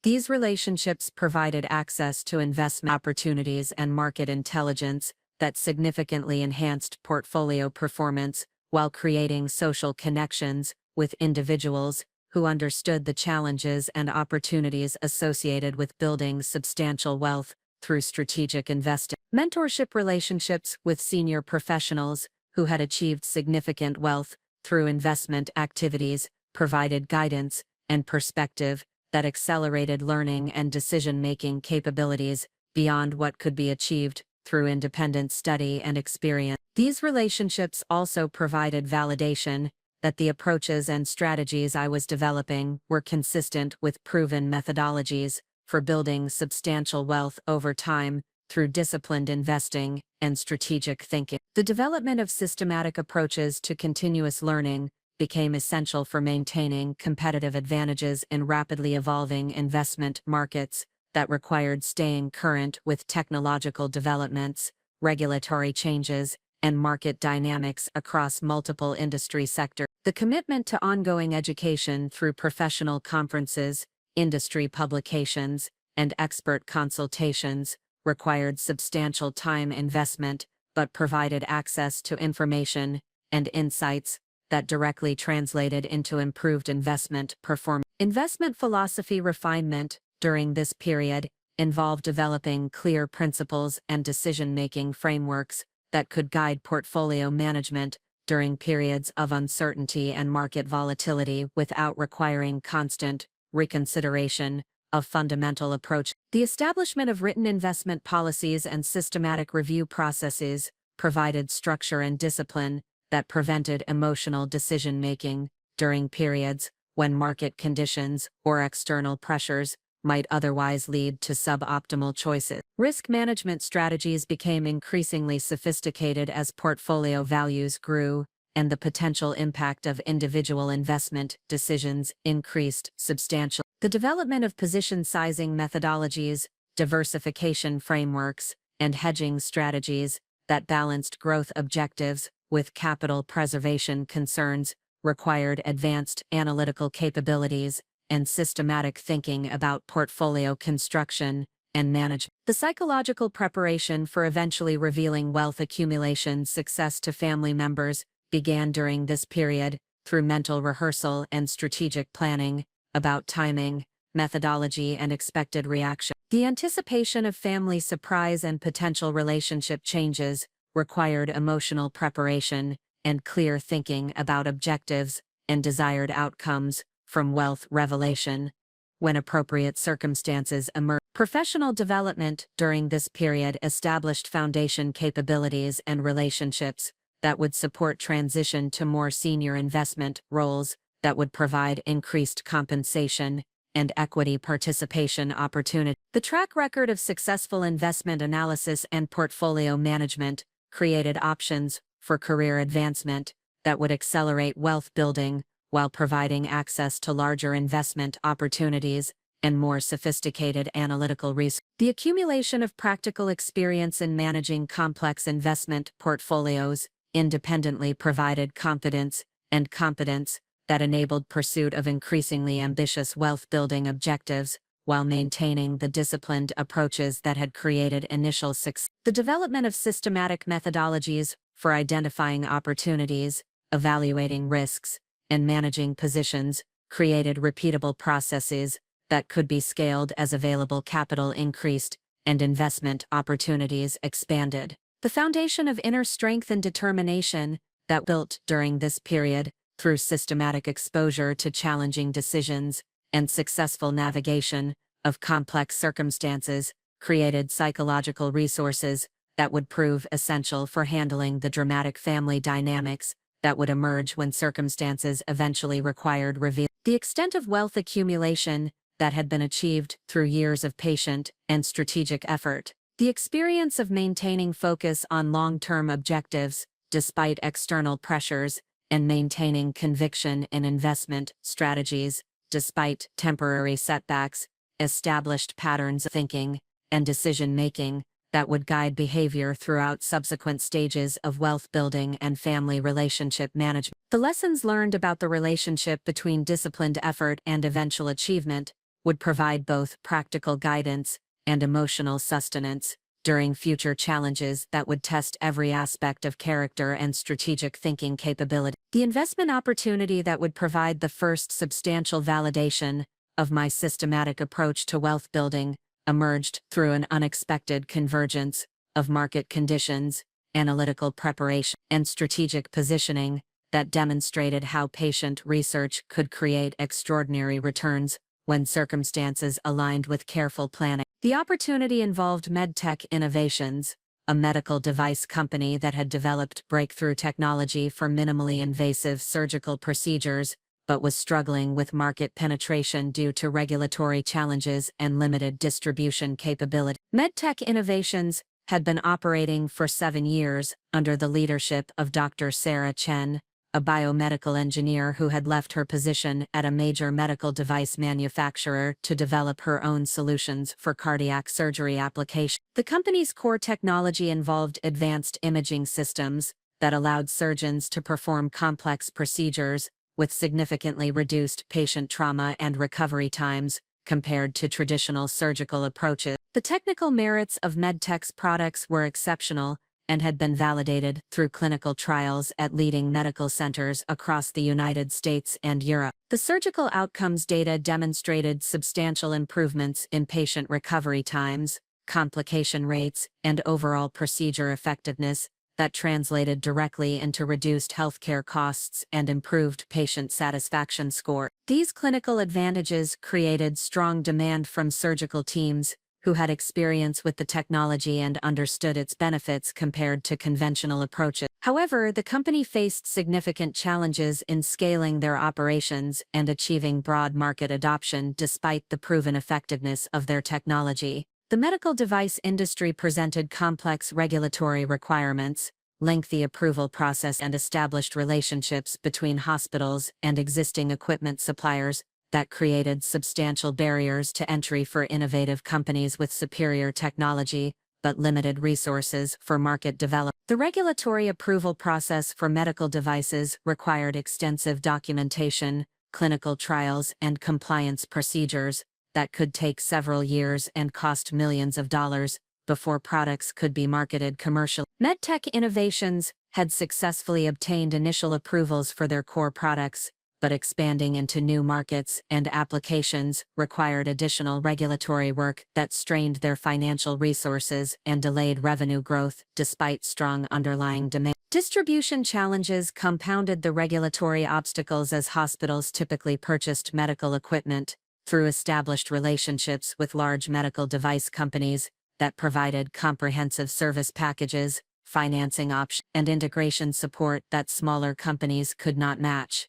Speaker 1: These relationships provided access to investment opportunities and market intelligence that significantly enhanced portfolio performance while creating social connections with individuals who understood the challenges and opportunities associated with building substantial wealth through strategic investing. Mentorship relationships with senior professionals who had achieved significant wealth through investment activities provided guidance and perspective that accelerated learning and decision-making capabilities beyond what could be achieved through independent study and experience. These relationships also provided validation that the approaches and strategies I was developing were consistent with proven methodologies for building substantial wealth over time through disciplined investing and strategic thinking. The development of systematic approaches to continuous learning became essential for maintaining competitive advantages in rapidly evolving investment markets that required staying current with technological developments, regulatory changes, and market dynamics across multiple industry sectors. The commitment to ongoing education through professional conferences, industry publications, and expert consultations required substantial time investment but provided access to information and insights that directly translated into improved investment performance. Investment philosophy refinement during this period involved developing clear principles and decision-making frameworks that could guide portfolio management during periods of uncertainty and market volatility without requiring constant reconsideration of fundamental approach. The establishment of written investment policies and systematic review processes provided structure and discipline that prevented emotional decision-making during periods when market conditions or external pressures might otherwise lead to suboptimal choices. Risk management strategies became increasingly sophisticated as portfolio values grew, and the potential impact of individual investment decisions increased substantially. The development of position sizing methodologies, diversification frameworks, and hedging strategies that balanced growth objectives with capital preservation concerns required advanced analytical capabilities and systematic thinking about portfolio construction and management. The psychological preparation for eventually revealing wealth accumulation success to family members began during this period through mental rehearsal and strategic planning about timing, methodology, and expected reaction. The anticipation of family surprise and potential relationship changes required emotional preparation and clear thinking about objectives and desired outcomes from wealth revelation when appropriate circumstances emerge. Professional development during this period established foundation capabilities and relationships that would support transition to more senior investment roles that would provide increased compensation and equity participation opportunity. The track record of successful investment analysis and portfolio management created options for career advancement that would accelerate wealth building while providing access to larger investment opportunities and more sophisticated analytical research. The accumulation of practical experience in managing complex investment portfolios independently provided confidence and competence that enabled pursuit of increasingly ambitious wealth-building objectives
Speaker 2: while maintaining the disciplined approaches that had created initial success. The development of systematic methodologies for identifying opportunities, evaluating risks, and managing positions created repeatable processes that could be scaled as available capital increased and investment opportunities expanded. The foundation of inner strength and determination that built during this period, through systematic exposure to challenging decisions and successful navigation of complex circumstances, created psychological resources that would prove essential for handling the dramatic family dynamics that would emerge when circumstances eventually required reveal. The extent of wealth accumulation that had been achieved through years of patient and strategic effort. The experience of maintaining focus on long-term objectives, despite external pressures, and maintaining conviction in investment strategies, despite temporary setbacks, established patterns of thinking and decision-making that would guide behavior throughout subsequent stages of wealth building and family relationship management. The lessons learned about the relationship between disciplined effort and eventual achievement would provide both practical guidance and emotional sustenance during future challenges that would test every aspect of character and strategic thinking capability. The investment opportunity that would provide the first substantial validation of my systematic approach to wealth building emerged through an unexpected convergence of market conditions, analytical preparation, and strategic positioning that demonstrated how patient research could create extraordinary returns when circumstances aligned with careful planning. The opportunity involved MedTech Innovations, a medical device company that had developed breakthrough technology for minimally invasive surgical procedures, but was struggling with market penetration due to regulatory challenges and limited distribution capability. MedTech Innovations had been operating for 7 years under the leadership of Dr. Sarah Chen, a biomedical engineer who had left her position at a major medical device manufacturer to develop her own solutions for cardiac surgery application. The company's core technology involved advanced imaging systems that allowed surgeons to perform complex procedures with significantly reduced patient trauma and recovery times compared to traditional surgical approaches. The technical merits of MedTech's products were exceptional and had been validated through clinical trials at leading medical centers across the United States and Europe. The surgical outcomes data demonstrated substantial improvements in patient recovery times, complication rates, and overall procedure effectiveness that translated directly into reduced healthcare costs and improved patient satisfaction score. These clinical advantages created strong demand from surgical teams who had experience with the technology and understood its benefits compared to conventional approaches. However, the company faced significant challenges in scaling their operations and achieving broad market adoption despite the proven effectiveness of their technology. The medical device industry presented complex regulatory requirements, lengthy approval process, and established relationships between hospitals and existing equipment suppliers that created substantial barriers to entry for innovative companies with superior technology but limited resources for market development. The regulatory approval process for medical devices required extensive documentation, clinical trials, and compliance procedures that could take several years and cost millions of dollars before products could be marketed commercially. MedTech Innovations had successfully obtained initial approvals for their core products, but expanding into new markets and applications required additional regulatory work that strained their financial resources and delayed revenue growth despite strong underlying demand. Distribution challenges compounded the regulatory obstacles as hospitals typically purchased medical equipment through established relationships with large medical device companies that provided comprehensive service packages, financing options, and integration support that smaller companies could not match.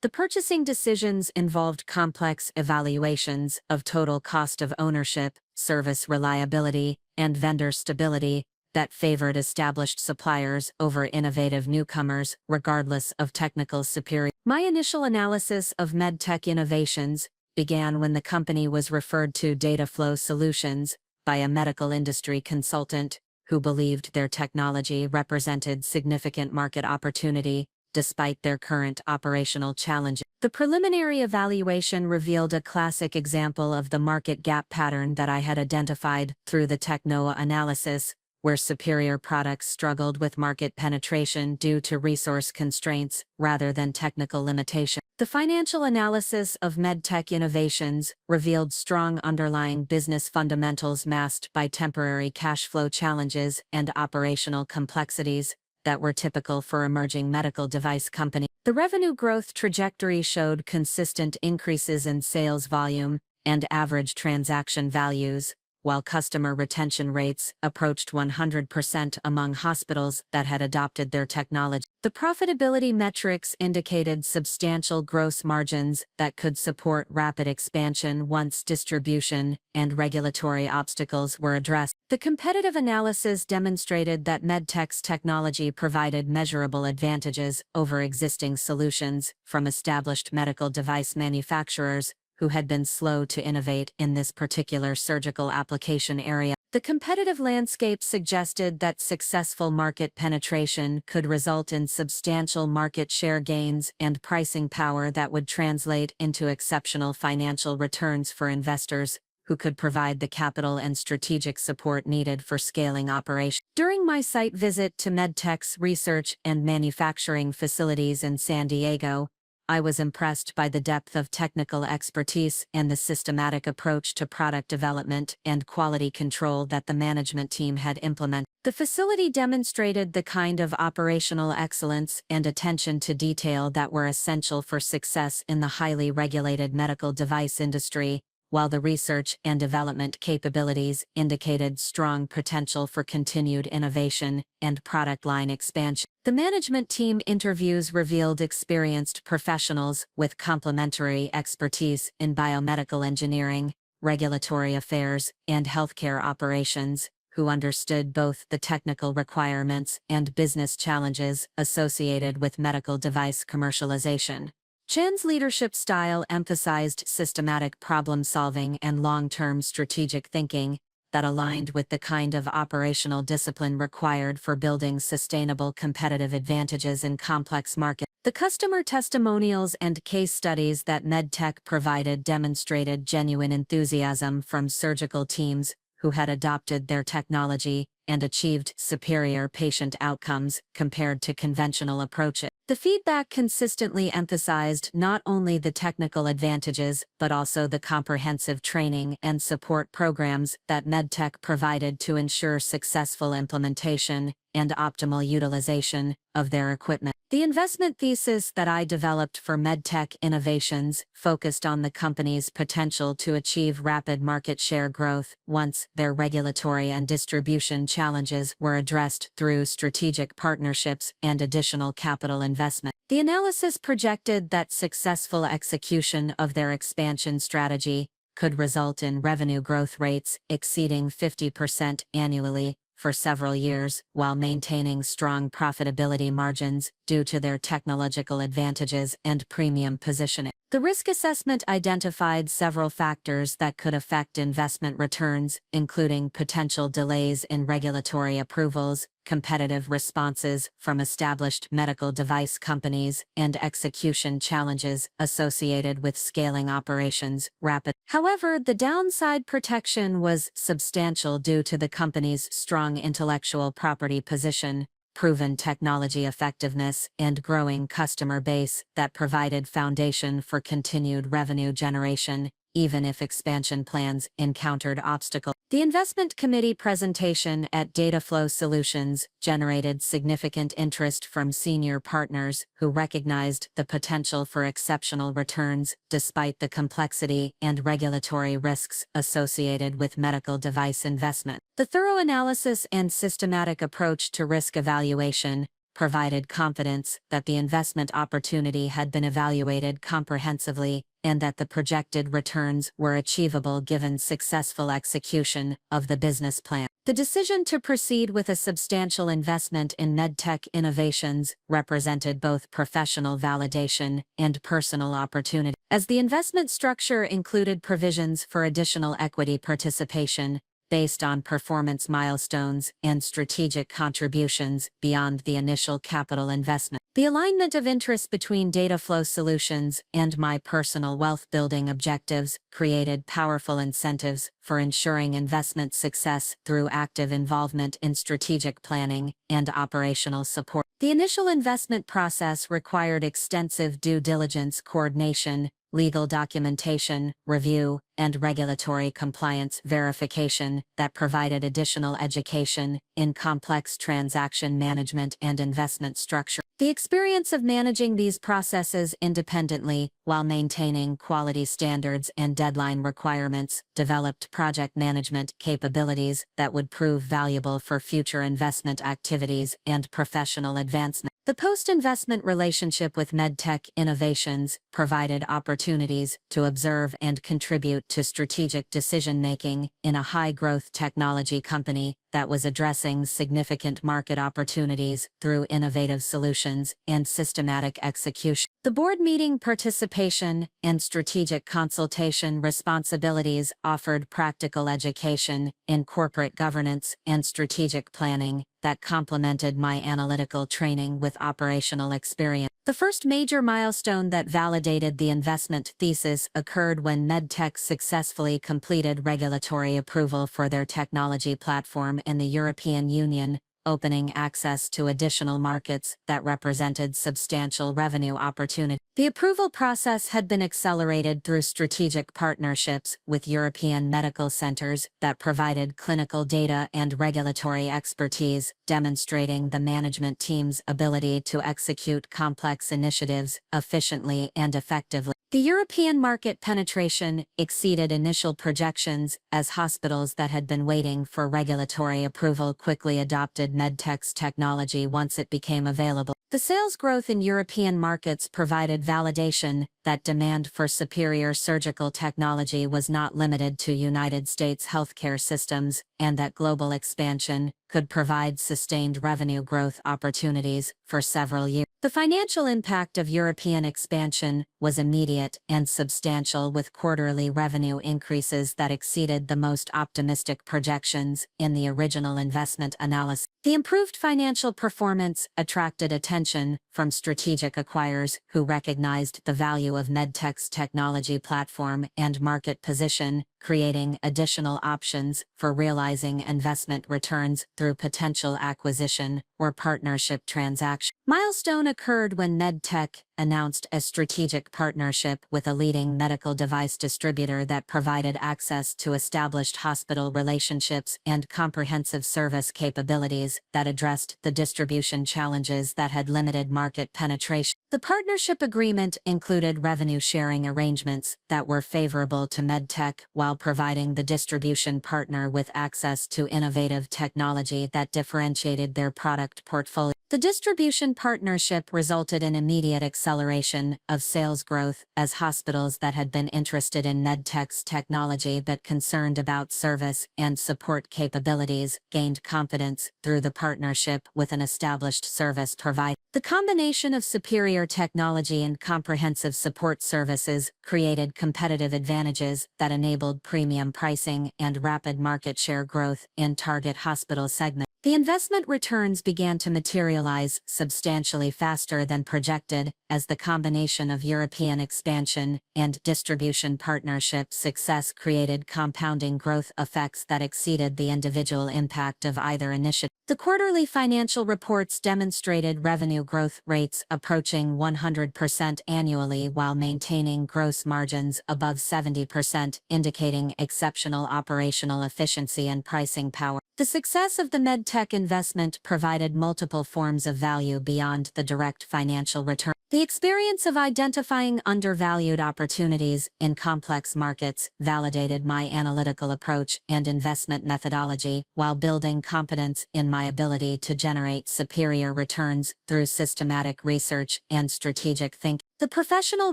Speaker 2: The purchasing decisions involved complex evaluations of total cost of ownership, service reliability, and vendor stability that favored established suppliers over innovative newcomers, regardless of technical superiority. My initial analysis of MedTech Innovations began when the company was referred to Data Flow Solutions by a medical industry consultant who believed their technology represented significant market opportunity despite their current operational challenges. The preliminary evaluation revealed a classic example of the market gap pattern that I had identified through the techno analysis, where superior products struggled with market penetration due to resource constraints rather than technical limitation. The financial analysis of medtech innovations revealed strong underlying business fundamentals masked by temporary cash flow challenges and operational complexities that were typical for emerging medical device companies. The revenue growth trajectory showed consistent increases in sales volume and average transaction values, while customer retention rates approached 100% among hospitals that had adopted their technology. The profitability metrics indicated substantial gross margins that could support rapid expansion once distribution and regulatory obstacles were addressed. The competitive analysis demonstrated that medtech's technology provided measurable advantages over existing solutions from established medical device manufacturers who had been slow to innovate in this particular surgical application area. The competitive landscape suggested that successful market penetration could result in substantial market share gains and pricing power that would translate into exceptional financial returns for investors who could provide the capital and strategic support needed for scaling operations. During my site visit to MedTech's research and manufacturing facilities in San Diego, I was impressed by the depth of technical expertise and the systematic approach to product development and quality control that the management team had implemented. The facility demonstrated the kind of operational excellence and attention to detail that were essential for success in the highly regulated medical device industry, while the research and development capabilities indicated strong potential for continued innovation and product line expansion. The management team interviews revealed experienced professionals with complementary expertise in biomedical engineering, regulatory affairs, and healthcare operations, who understood both the technical requirements and business challenges associated with medical device commercialization. Chen's leadership style emphasized systematic problem-solving and long-term strategic thinking that aligned with the kind of operational discipline required for building sustainable competitive advantages in complex markets. The customer testimonials and case studies that MedTech provided demonstrated genuine enthusiasm from surgical teams who had adopted their technology and achieved superior patient outcomes compared to conventional approaches. The feedback consistently emphasized not only the technical advantages but also the comprehensive training and support programs that MedTech provided to ensure successful implementation and optimal utilization of their equipment. The investment thesis that I developed for MedTech Innovations focused on the company's potential to achieve rapid market share growth once their regulatory and distribution challenges were addressed through strategic partnerships and additional capital investment. The analysis projected that successful execution of their expansion strategy could result in revenue growth rates exceeding 50% annually for several years, while maintaining strong profitability margins due to their technological advantages and premium positioning. The risk assessment identified several factors that could affect investment returns, including potential delays in regulatory approvals, competitive responses from established medical device companies, and execution challenges associated with scaling operations rapidly. However, the downside protection was substantial due to the company's strong intellectual property position, proven technology effectiveness, and growing customer base that provided foundation for continued revenue generation, even if expansion plans encountered obstacles. The investment committee presentation at Dataflow Solutions generated significant interest from senior partners who recognized the potential for exceptional returns despite the complexity and regulatory risks associated with medical device investment. The thorough analysis and systematic approach to risk evaluation provided confidence that the investment opportunity had been evaluated comprehensively and that the projected returns were achievable given successful execution of the business plan. The decision to proceed with a substantial investment in MedTech Innovations represented both professional validation and personal opportunity. As the investment structure included provisions for additional equity participation, based on performance milestones and strategic contributions beyond the initial capital investment. The alignment of interests between data flow solutions and my personal wealth-building objectives created powerful incentives for ensuring investment success through active involvement in strategic planning and operational support. The initial investment process required extensive due diligence coordination, legal documentation, review, and regulatory compliance verification that provided additional education in complex transaction management and investment structure. The experience of managing these processes independently while maintaining quality standards and deadline requirements developed project management capabilities that would prove valuable for future investment activities and professional advancement. The post-investment relationship with MedTech Innovations provided opportunities to observe and contribute to strategic decision-making in a high-growth technology company that was addressing significant market opportunities through innovative solutions and systematic execution. The board meeting participation and strategic consultation responsibilities offered practical education in corporate governance and strategic planning that complemented my analytical training with operational experience. The first major milestone that validated the investment thesis occurred when MedTech successfully completed regulatory approval for their technology platform in the European Union, opening access to additional markets that represented substantial revenue opportunity. The approval process had been accelerated through strategic partnerships with European medical centers that provided clinical data and regulatory expertise, demonstrating the management team's ability to execute complex initiatives efficiently and effectively. The European market penetration exceeded initial projections as hospitals that had been waiting for regulatory approval quickly adopted MedTech's technology once it became available. The sales growth in European markets provided validation that demand for superior surgical technology was not limited to United States healthcare systems, and that global expansion could provide sustained revenue growth opportunities for several years. The financial impact of European expansion was immediate and substantial, with quarterly revenue increases that exceeded the most optimistic projections in the original investment analysis. The improved financial performance attracted attention from strategic acquirers who recognized the value of MedTech's technology platform and market position, creating additional options for realizing investment returns through potential acquisition or partnership transaction. Milestone occurred when MedTech announced a strategic partnership with a leading medical device distributor that provided access to established hospital relationships and comprehensive service capabilities that addressed the distribution challenges that had limited market penetration. The partnership agreement included revenue-sharing arrangements that were favorable to MedTech while providing the distribution partner with access to innovative technology that differentiated their product portfolio. The distribution partnership resulted in immediate acceleration of sales growth as hospitals that had been interested in MedTech's technology but concerned about service and support capabilities gained confidence through the partnership with an established service provider. The combination of superior technology and comprehensive support services created competitive advantages that enabled premium pricing and rapid market share growth in target hospital segments. The investment returns began to materialize substantially faster than projected as the combination of European expansion and distribution partnership success created compounding growth effects that exceeded the individual impact of either initiative. The quarterly financial reports demonstrated revenue growth rates approaching 100% annually while maintaining gross margins above 70%, indicating exceptional operational efficiency and pricing power. The success of the MedTech investment provided multiple forms of value beyond the direct financial return. The experience of identifying undervalued opportunities in complex markets validated my analytical approach and investment methodology while building confidence in my ability to generate superior returns through systematic research and strategic thinking. The professional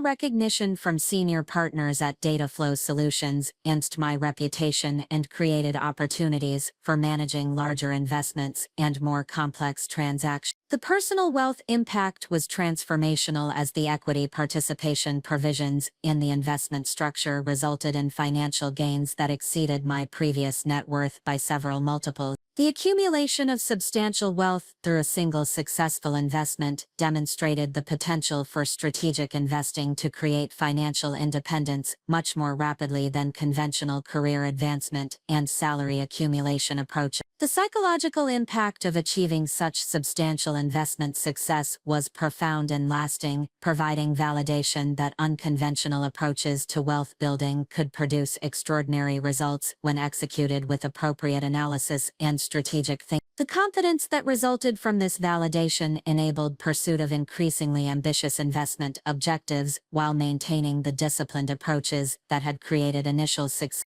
Speaker 2: recognition from senior partners at Dataflow Solutions enhanced my reputation and created opportunities for managing larger investments and more complex transactions. The personal wealth impact was transformational as the equity participation provisions in the investment structure resulted in financial gains that exceeded my previous net worth by several multiples. The accumulation of substantial wealth through a single successful investment demonstrated the potential for strategic investing to create financial independence much more rapidly than conventional career advancement and salary accumulation approaches. The psychological impact of achieving such substantial investment success was profound and lasting, providing validation that unconventional approaches to wealth building could produce extraordinary results when executed with appropriate analysis and strategic thinking. The confidence that resulted from this validation enabled pursuit of increasingly ambitious investment objectives while maintaining the disciplined approaches that had created initial success.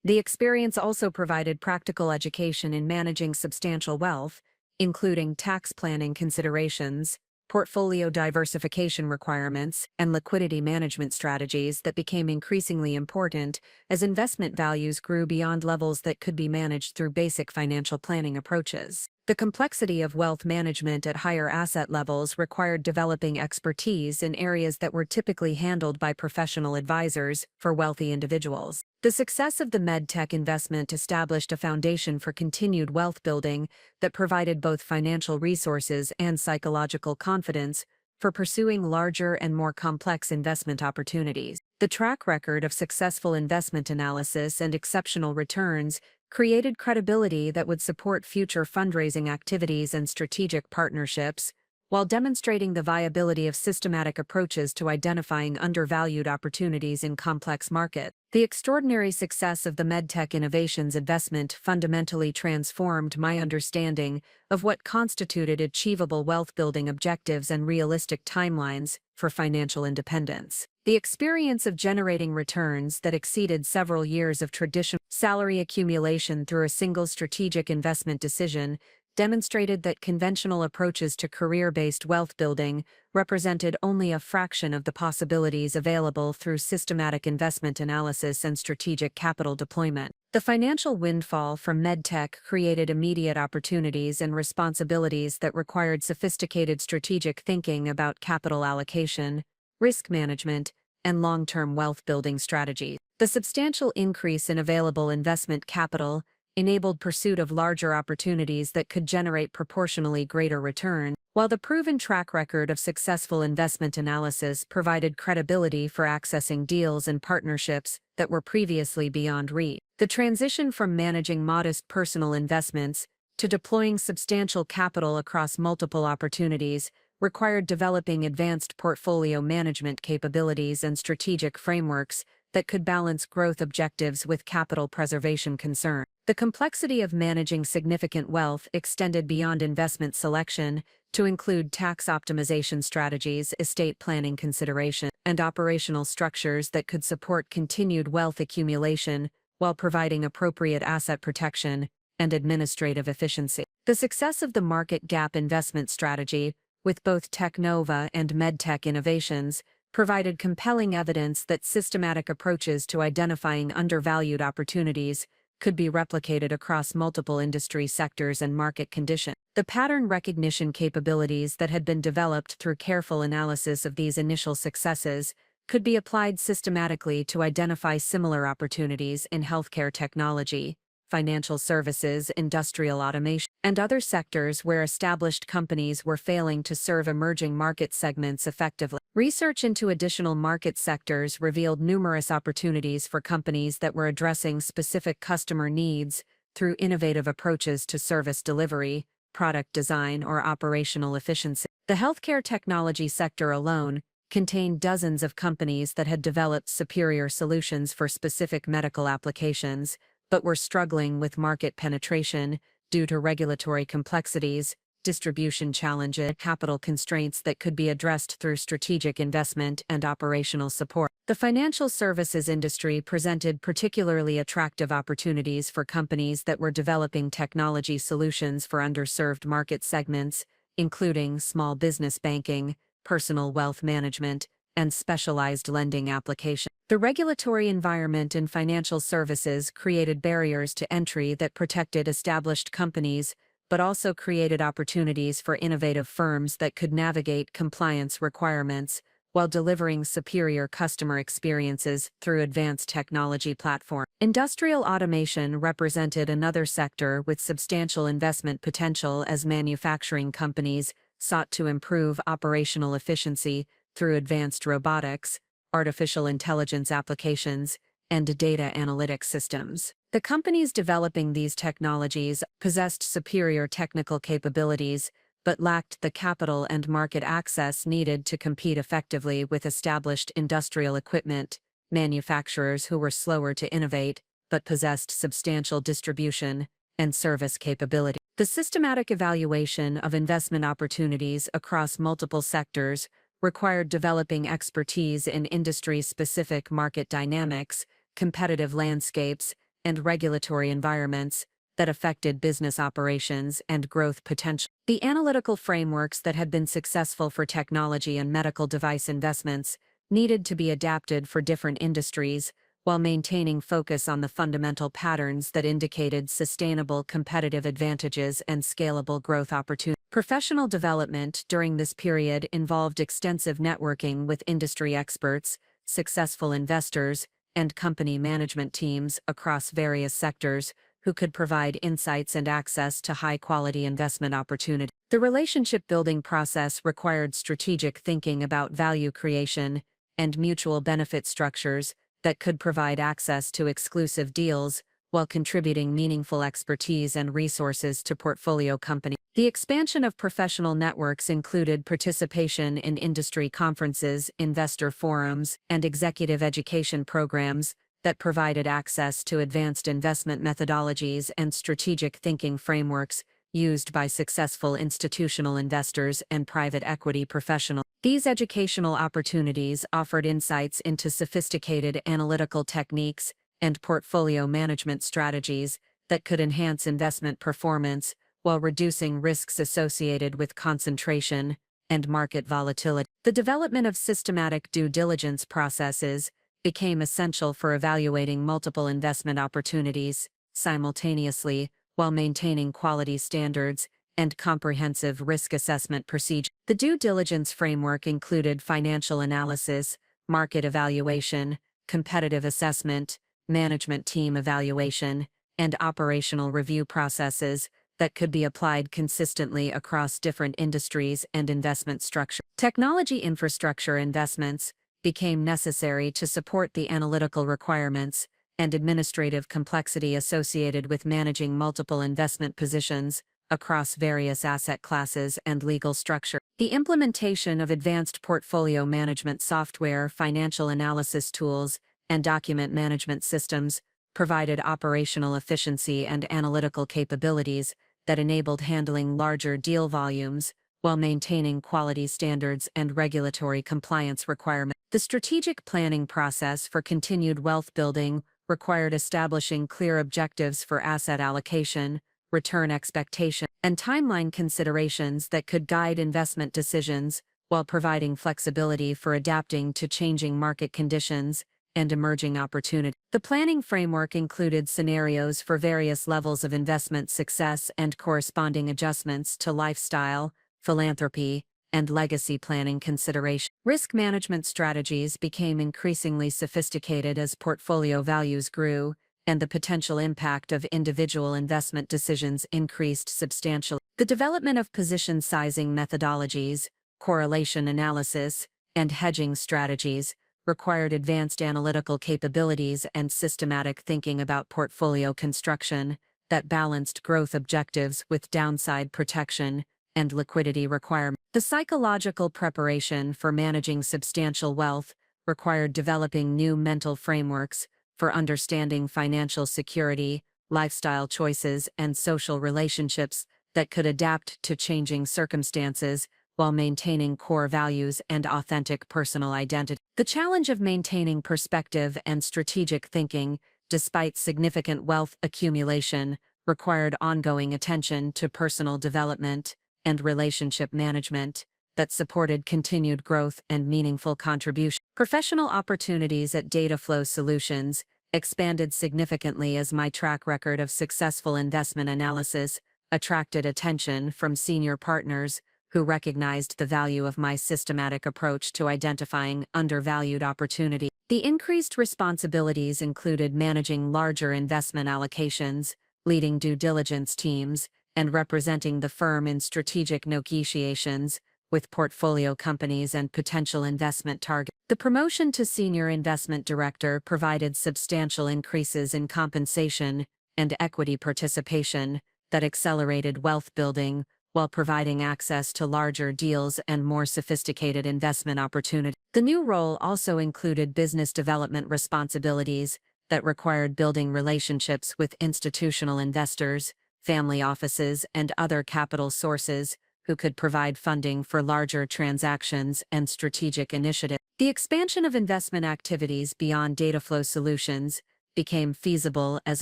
Speaker 1: The experience also provided practical education in managing substantial wealth, including tax planning considerations, portfolio diversification requirements, and liquidity management strategies that became increasingly important as investment values grew beyond levels that could be managed through basic financial planning approaches. The complexity of wealth management at higher asset levels required developing expertise in areas that were typically handled by professional advisors for wealthy individuals. The success of the medtech investment established a foundation for continued wealth building that provided both financial resources and psychological confidence for pursuing larger and more complex investment opportunities. The track record of successful investment analysis and exceptional returns created credibility that would support future fundraising activities and strategic partnerships, while demonstrating the viability of systematic approaches to identifying undervalued opportunities in complex markets. The extraordinary success of the medtech innovations investment fundamentally transformed my understanding of what constituted achievable wealth-building objectives and realistic timelines for financial independence. The experience of generating returns that exceeded several years of traditional salary accumulation through a single strategic investment decision demonstrated that conventional approaches to career-based wealth building represented only a fraction of the possibilities available through systematic investment analysis and strategic capital deployment. The financial windfall from medtech created immediate opportunities and responsibilities that required sophisticated strategic thinking about capital allocation, risk management, and long-term wealth-building strategies. The substantial increase in available investment capital enabled pursuit of larger opportunities that could generate proportionally greater return, while the proven track record of successful investment analysis provided credibility for accessing deals and partnerships that were previously beyond reach. The transition from managing modest personal investments to deploying substantial capital across multiple opportunities required developing advanced portfolio management capabilities and strategic frameworks that could balance growth objectives with capital preservation concerns. The complexity of managing significant wealth extended beyond investment selection to include tax optimization strategies, estate planning considerations, and operational structures that could support continued wealth accumulation while providing appropriate asset protection and administrative efficiency. The success of the market gap investment strategy, with both Technova and MedTech innovations, provided compelling evidence that systematic approaches to identifying undervalued opportunities could be replicated across multiple industry sectors and market conditions. The pattern recognition capabilities that had been developed through careful analysis of these initial successes could be applied systematically to identify similar opportunities in healthcare technology, financial services, industrial automation, and other sectors where established companies were failing to serve emerging market segments effectively. Research into additional market sectors revealed numerous opportunities for companies that were addressing specific customer needs through innovative approaches to service delivery, product design, or operational efficiency. The healthcare technology sector alone contained dozens of companies that had developed superior solutions for specific medical applications, but were struggling with market penetration due to regulatory complexities, distribution challenges, and capital constraints that could be addressed through strategic investment and operational support. The financial services industry presented particularly attractive opportunities for companies that were developing technology solutions for underserved market segments, including small business banking, personal wealth management, and specialized lending applications. The regulatory environment in financial services created barriers to entry that protected established companies, but also created opportunities for innovative firms that could navigate compliance requirements while delivering superior customer experiences through advanced technology platforms. Industrial automation represented another sector with substantial investment potential as manufacturing companies sought to improve operational efficiency through advanced robotics, artificial intelligence applications, and data analytics systems. The companies developing these technologies possessed superior technical capabilities, but lacked the capital and market access needed to compete effectively with established industrial equipment manufacturers who were slower to innovate, but possessed substantial distribution and service capability. The systematic evaluation of investment opportunities across multiple sectors required developing expertise in industry-specific market dynamics, competitive landscapes, and regulatory environments that affected business operations and growth potential. The analytical frameworks that had been successful for technology and medical device investments needed to be adapted for different industries while maintaining focus on the fundamental patterns that indicated sustainable competitive advantages and scalable growth opportunities. Professional development during this period involved extensive networking with industry experts, successful investors, and company management teams across various sectors who could provide insights and access to high-quality investment opportunities. The relationship-building process required strategic thinking about value creation and mutual benefit structures that could provide access to exclusive deals while contributing meaningful expertise and resources to portfolio companies. The expansion of professional networks included participation in industry conferences, investor forums, and executive education programs that provided access to advanced investment methodologies and strategic thinking frameworks used by successful institutional investors and private equity professionals. These educational opportunities offered insights into sophisticated analytical techniques and portfolio management strategies that could enhance investment performance while reducing risks associated with concentration and market volatility. The development of systematic due diligence processes became essential for evaluating multiple investment opportunities simultaneously while maintaining quality standards and comprehensive risk assessment procedures. The due diligence framework included financial analysis, market evaluation, competitive assessment, management team evaluation, and operational review processes that could be applied consistently across different industries and investment structures. Technology infrastructure investments became necessary to support the analytical requirements and administrative complexity associated with managing multiple investment positions across various asset classes and legal structure. The implementation of advanced portfolio management software, financial analysis tools, and document management systems provided operational efficiency and analytical capabilities that enabled handling larger deal volumes while maintaining quality standards and regulatory compliance requirements. The strategic planning process for continued wealth building required establishing clear objectives for asset allocation, return expectation, and timeline considerations that could guide investment decisions while providing flexibility for adapting to changing market conditions and emerging opportunities. The planning framework included scenarios for various levels of investment success and corresponding adjustments to lifestyle, philanthropy, and legacy planning considerations. Risk management strategies became increasingly sophisticated as portfolio values grew, and the potential impact of individual investment decisions increased substantially. The development of position sizing methodologies, correlation analysis, and hedging strategies required advanced analytical capabilities and systematic thinking about portfolio construction that balanced growth objectives with downside protection and liquidity requirements. The psychological preparation for managing substantial wealth required developing new mental frameworks for understanding financial security, lifestyle choices, and social relationships that could adapt to changing circumstances while maintaining core values and authentic personal identity. The challenge of maintaining perspective and strategic thinking, despite significant wealth accumulation, required ongoing attention to personal development and relationship management that supported continued growth and meaningful contribution. Professional opportunities at Dataflow Solutions expanded significantly as my track record of successful investment analysis attracted attention from senior partners who recognized the value of my systematic approach to identifying undervalued opportunities. The increased responsibilities included managing larger investment allocations, leading due diligence teams, and representing the firm in strategic negotiations with portfolio companies and potential investment targets. The promotion to Senior Investment Director provided substantial increases in compensation and equity participation that accelerated wealth building while providing access to larger deals and more sophisticated investment opportunities. The new role also included business development responsibilities that required building relationships with institutional investors, family offices, and other capital sources who could provide funding for larger transactions and strategic initiatives. The expansion of investment activities beyond Dataflow Solutions became feasible as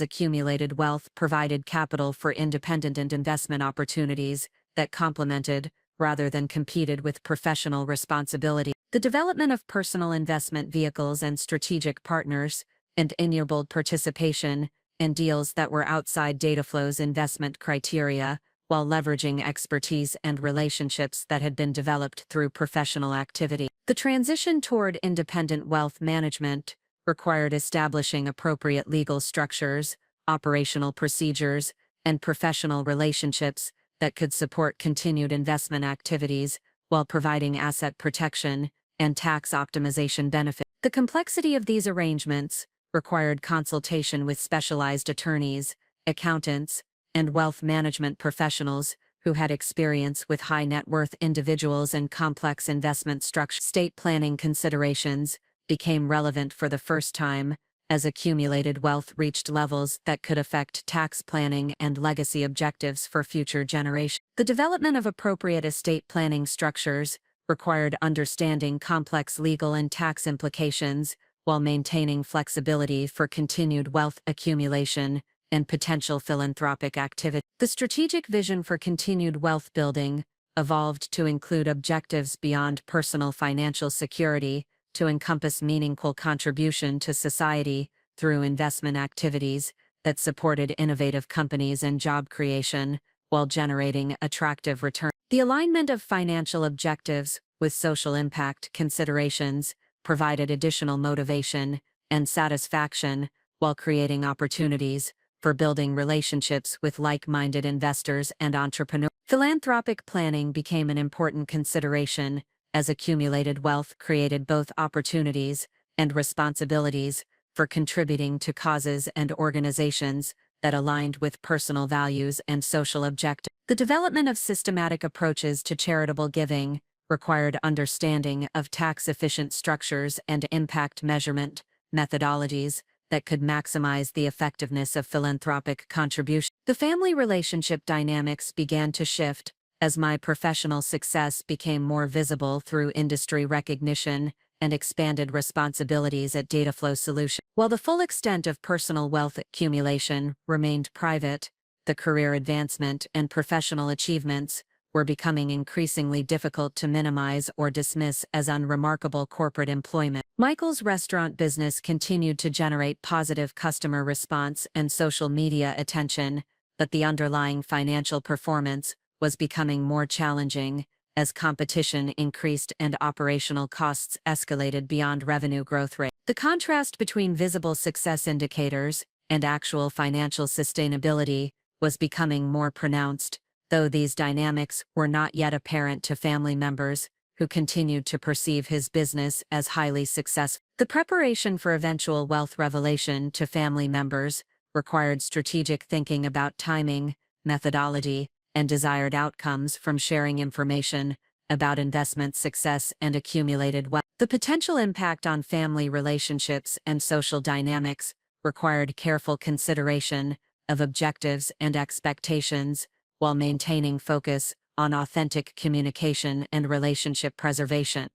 Speaker 1: accumulated wealth provided capital for independent and investment opportunities that complemented, rather than competed with professional responsibility. The development of personal investment vehicles and strategic partners, and enabled participation in deals that were outside Dataflow's investment criteria, while leveraging expertise and relationships that had been developed through professional activity. The transition toward independent wealth management required establishing appropriate legal structures, operational procedures, and professional relationships that could support continued investment activities while providing asset protection and tax optimization benefits. The complexity of these arrangements required consultation with specialized attorneys, accountants, and wealth management professionals who had experience with high net worth individuals and complex investment structures. Estate planning considerations became relevant for the first time as accumulated wealth reached levels that could affect tax planning and legacy objectives for future generations. The development of appropriate estate planning structures required understanding complex legal and tax implications while maintaining flexibility for continued wealth accumulation and potential philanthropic activity. The strategic vision for continued wealth building evolved to include objectives beyond personal financial security to encompass meaningful contribution to society through investment activities that supported innovative companies and job creation while generating attractive returns. The alignment of financial objectives with social impact considerations provided additional motivation and satisfaction while creating opportunities for building relationships with like-minded investors and entrepreneurs. Philanthropic planning became an important consideration as accumulated wealth created both opportunities and responsibilities for contributing to causes and organizations that aligned with personal values and social objectives. The development of systematic approaches to charitable giving required understanding of tax-efficient structures and impact measurement methodologies that could maximize the effectiveness of philanthropic contribution. The family relationship dynamics began to shift as my professional success became more visible through industry recognition and expanded responsibilities at Dataflow Solutions. While the full extent of personal wealth accumulation remained private, the career advancement and professional achievements were becoming increasingly difficult to minimize or dismiss as unremarkable corporate employment. Michael's restaurant business continued to generate positive customer response and social media attention, but the underlying financial performance was becoming more challenging as competition increased and operational costs escalated beyond revenue growth rate. The contrast between visible success indicators and actual financial sustainability was becoming more pronounced, though these dynamics were not yet apparent to family members who continued to perceive his business as highly successful. The preparation for eventual wealth revelation to family members required strategic thinking about timing, methodology, and desired outcomes from sharing information about investment success and accumulated wealth. The potential impact on family relationships and social dynamics required careful consideration of objectives and expectations while maintaining focus on authentic communication and relationship preservation.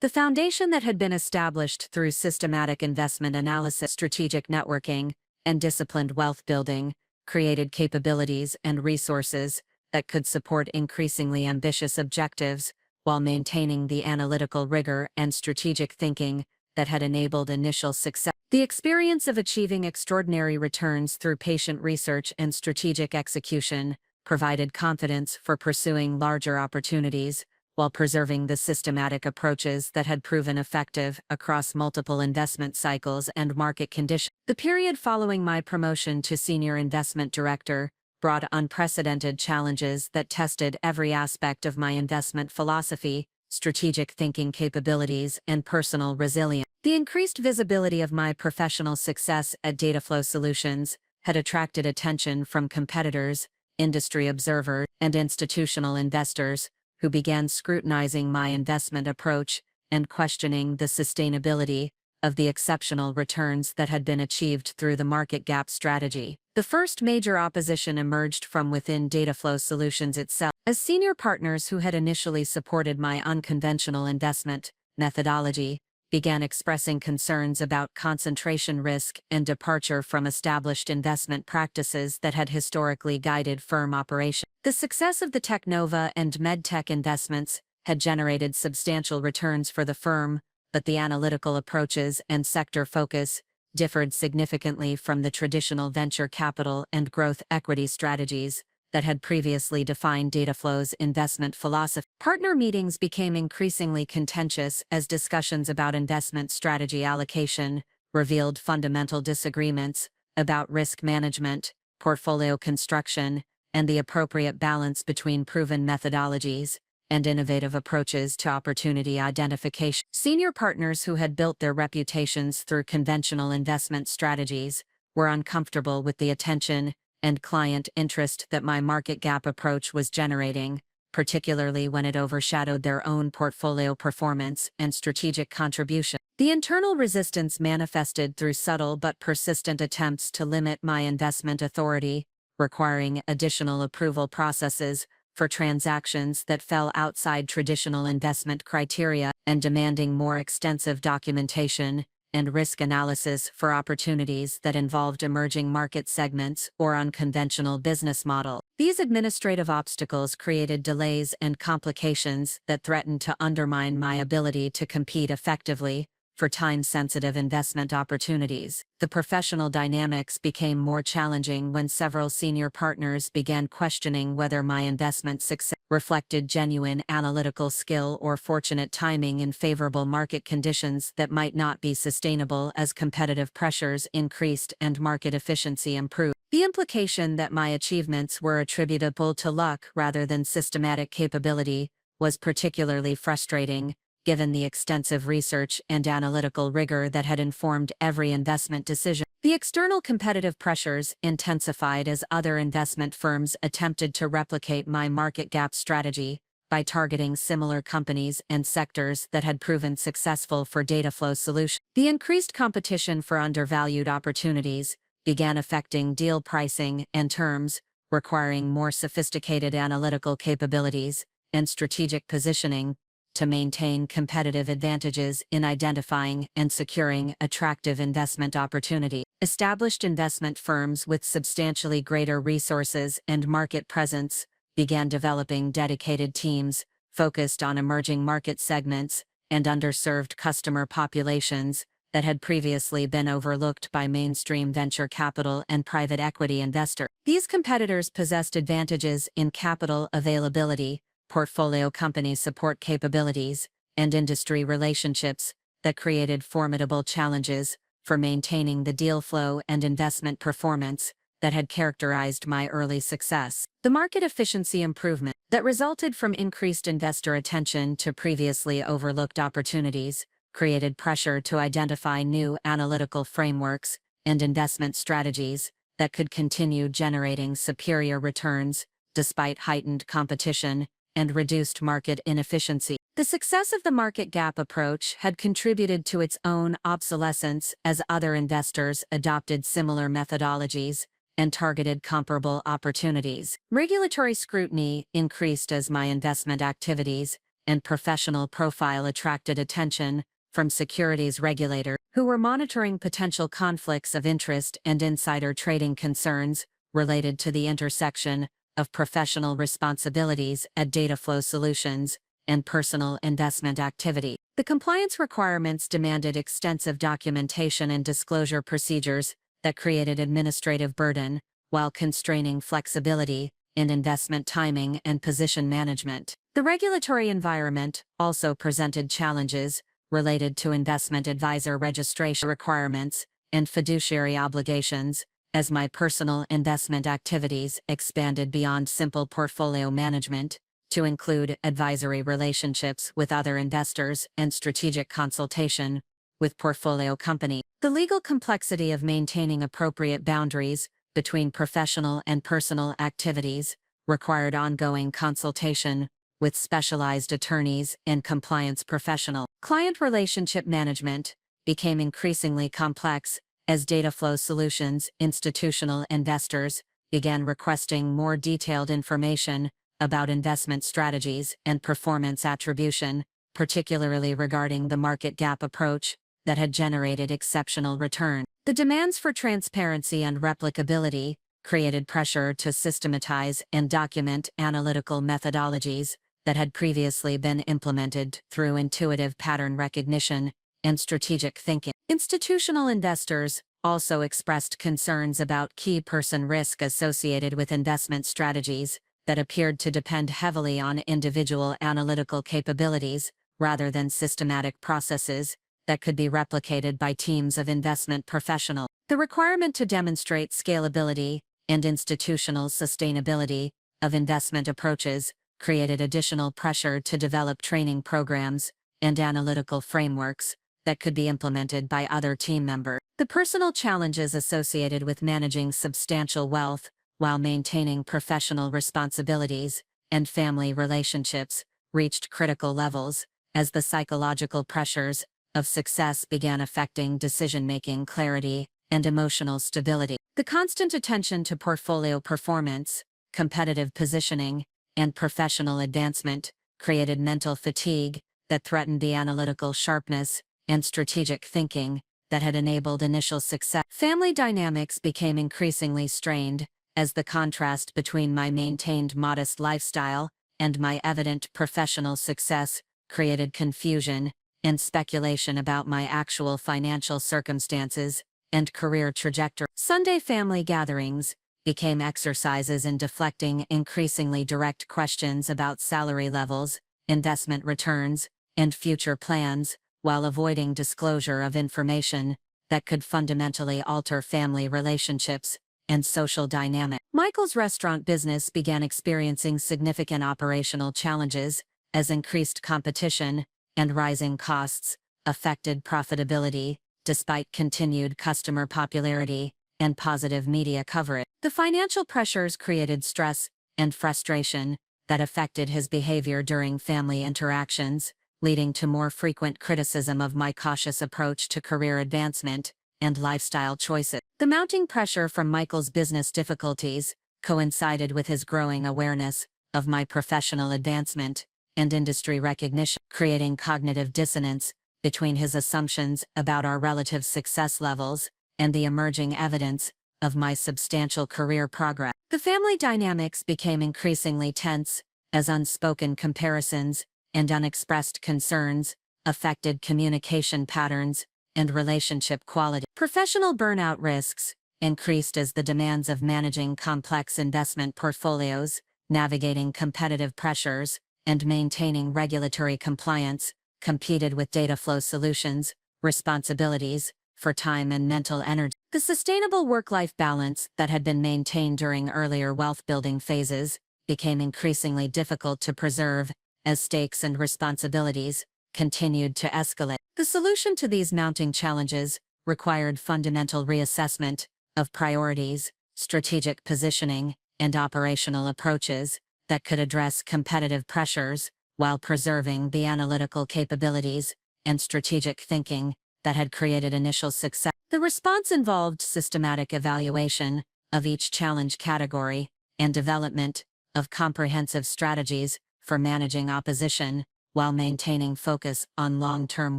Speaker 1: The foundation that had been established through systematic investment analysis, strategic networking, and disciplined wealth building created capabilities and resources that could support increasingly ambitious objectives while maintaining the analytical rigor and strategic thinking that had enabled initial success. The experience of achieving extraordinary returns through patient research and strategic execution provided confidence for pursuing larger opportunities while preserving the systematic approaches that had proven effective across multiple investment cycles and market conditions. The period following my promotion to Senior Investment Director brought unprecedented challenges that tested every aspect of my investment philosophy, strategic thinking capabilities, and personal resilience. The increased visibility of my professional success at Dataflow Solutions had attracted attention from competitors, industry observers, and institutional investors, who began scrutinizing my investment approach and questioning the sustainability of the exceptional returns that had been achieved through the market gap strategy. The first major opposition emerged from within Dataflow Solutions itself, as senior partners who had initially supported my unconventional investment methodology began expressing concerns about concentration risk and departure from established investment practices that had historically guided firm operations. The success of the Technova and MedTech investments had generated substantial returns for the firm, but the analytical approaches and sector focus differed significantly from the traditional venture capital and growth equity strategies that had previously defined Dataflow's investment philosophy. Partner meetings became increasingly contentious as discussions about investment strategy allocation revealed fundamental disagreements about risk management, portfolio construction, and the appropriate balance between proven methodologies and innovative approaches to opportunity identification. Senior partners who had built their reputations through conventional investment strategies were uncomfortable with the attention and client interest that my market gap approach was generating, particularly when it overshadowed their own portfolio performance and strategic contribution. The internal resistance manifested through subtle but persistent attempts to limit my investment authority, requiring additional approval processes for transactions that fell outside traditional investment criteria and demanding more extensive documentation and risk analysis for opportunities that involved emerging market segments or unconventional business models. These administrative obstacles created delays and complications that threatened to undermine my ability to compete effectively for time-sensitive investment opportunities. The professional dynamics became more challenging when several senior partners began questioning whether my investment success reflected genuine analytical skill or fortunate timing in favorable market conditions that might not be sustainable as competitive pressures increased and market efficiency improved. The implication that my achievements were attributable to luck rather than systematic capability was particularly frustrating, given the extensive research and analytical rigor that had informed every investment decision. The external competitive pressures intensified as other investment firms attempted to replicate my market gap strategy by targeting similar companies and sectors that had proven successful for Dataflow Solutions. The increased competition for undervalued opportunities began affecting deal pricing and terms, requiring more sophisticated analytical capabilities and strategic positioning to maintain competitive advantages in identifying and securing attractive investment opportunities. Established investment firms with substantially greater resources and market presence began developing dedicated teams focused on emerging market segments and underserved customer populations that had previously been overlooked by mainstream venture capital and private equity investors. These competitors possessed advantages in capital availability, portfolio company support capabilities, and industry relationships that created formidable challenges for maintaining the deal flow and investment performance that had characterized my early success. The market efficiency improvement that resulted from increased investor attention to previously overlooked opportunities created pressure to identify new analytical frameworks and investment strategies that could continue generating superior returns despite heightened competition and reduced market inefficiency. The success of the market gap approach had contributed to its own obsolescence as other investors adopted similar methodologies and targeted comparable opportunities. Regulatory scrutiny increased as my investment activities and professional profile attracted attention from securities regulators who were monitoring potential conflicts of interest and insider trading concerns related to the intersection
Speaker 2: of professional responsibilities at data flow solutions and personal investment activity. The compliance requirements demanded extensive documentation and disclosure procedures that created administrative burden, while constraining flexibility in investment timing and position management. The regulatory environment also presented challenges related to investment advisor registration requirements and fiduciary obligations, as my personal investment activities expanded beyond simple portfolio management to include advisory relationships with other investors and strategic consultation with portfolio companies. The legal complexity of maintaining appropriate boundaries between professional and personal activities required ongoing consultation with specialized attorneys and compliance professionals. Client relationship management became increasingly complex as data flow solutions institutional investors began requesting more detailed information about investment strategies and performance attribution, particularly regarding the market gap approach that had generated exceptional return. The demands for transparency and replicability created pressure to systematize and document analytical methodologies that had previously been implemented through intuitive pattern recognition and strategic thinking. Institutional investors also expressed concerns about key person risk associated with investment strategies that appeared to depend heavily on individual analytical capabilities rather than systematic processes that could be replicated by teams of investment professionals. The requirement to demonstrate scalability and institutional sustainability of investment approaches created additional pressure to develop training programs and analytical frameworks that could be implemented by other team members. The personal challenges associated with managing substantial wealth while maintaining professional responsibilities and family relationships reached critical levels as the psychological pressures of success began affecting decision-making clarity and emotional stability. The constant attention to portfolio performance, competitive positioning, and professional advancement created mental fatigue that threatened the analytical sharpness and strategic thinking that had enabled initial success. Family dynamics became increasingly strained as the contrast between my maintained modest lifestyle and my evident professional success created confusion and speculation about my actual financial circumstances and career trajectory. Sunday family gatherings became exercises in deflecting increasingly direct questions about salary levels, investment returns, and future plans, while avoiding disclosure of information that could fundamentally alter family relationships and social dynamics. Michael's restaurant business began experiencing significant operational challenges as increased competition and rising costs affected profitability, despite continued customer popularity and positive media coverage. The financial pressures created stress and frustration that affected his behavior during family interactions, leading to more frequent criticism of my cautious approach to career advancement and lifestyle choices. The mounting pressure from Michael's business difficulties coincided with his growing awareness of my professional advancement and industry recognition, creating cognitive dissonance between his assumptions about our relative success levels and the emerging evidence of my substantial career progress. The family dynamics became increasingly tense as unspoken comparisons and unexpressed concerns affected communication patterns and relationship quality. Professional burnout risks increased as the demands of managing complex investment portfolios, navigating competitive pressures, and maintaining regulatory compliance competed with data flow solutions, responsibilities for time and mental energy. The sustainable work-life balance that had been maintained during earlier wealth-building phases became increasingly difficult to preserve as stakes and responsibilities continued to escalate. The solution to these mounting challenges required fundamental reassessment of priorities, strategic positioning, and operational approaches that could address competitive pressures while preserving the analytical capabilities and strategic thinking that had created initial success. The response involved systematic evaluation of each challenge category and development of comprehensive strategies for managing opposition while maintaining focus on long-term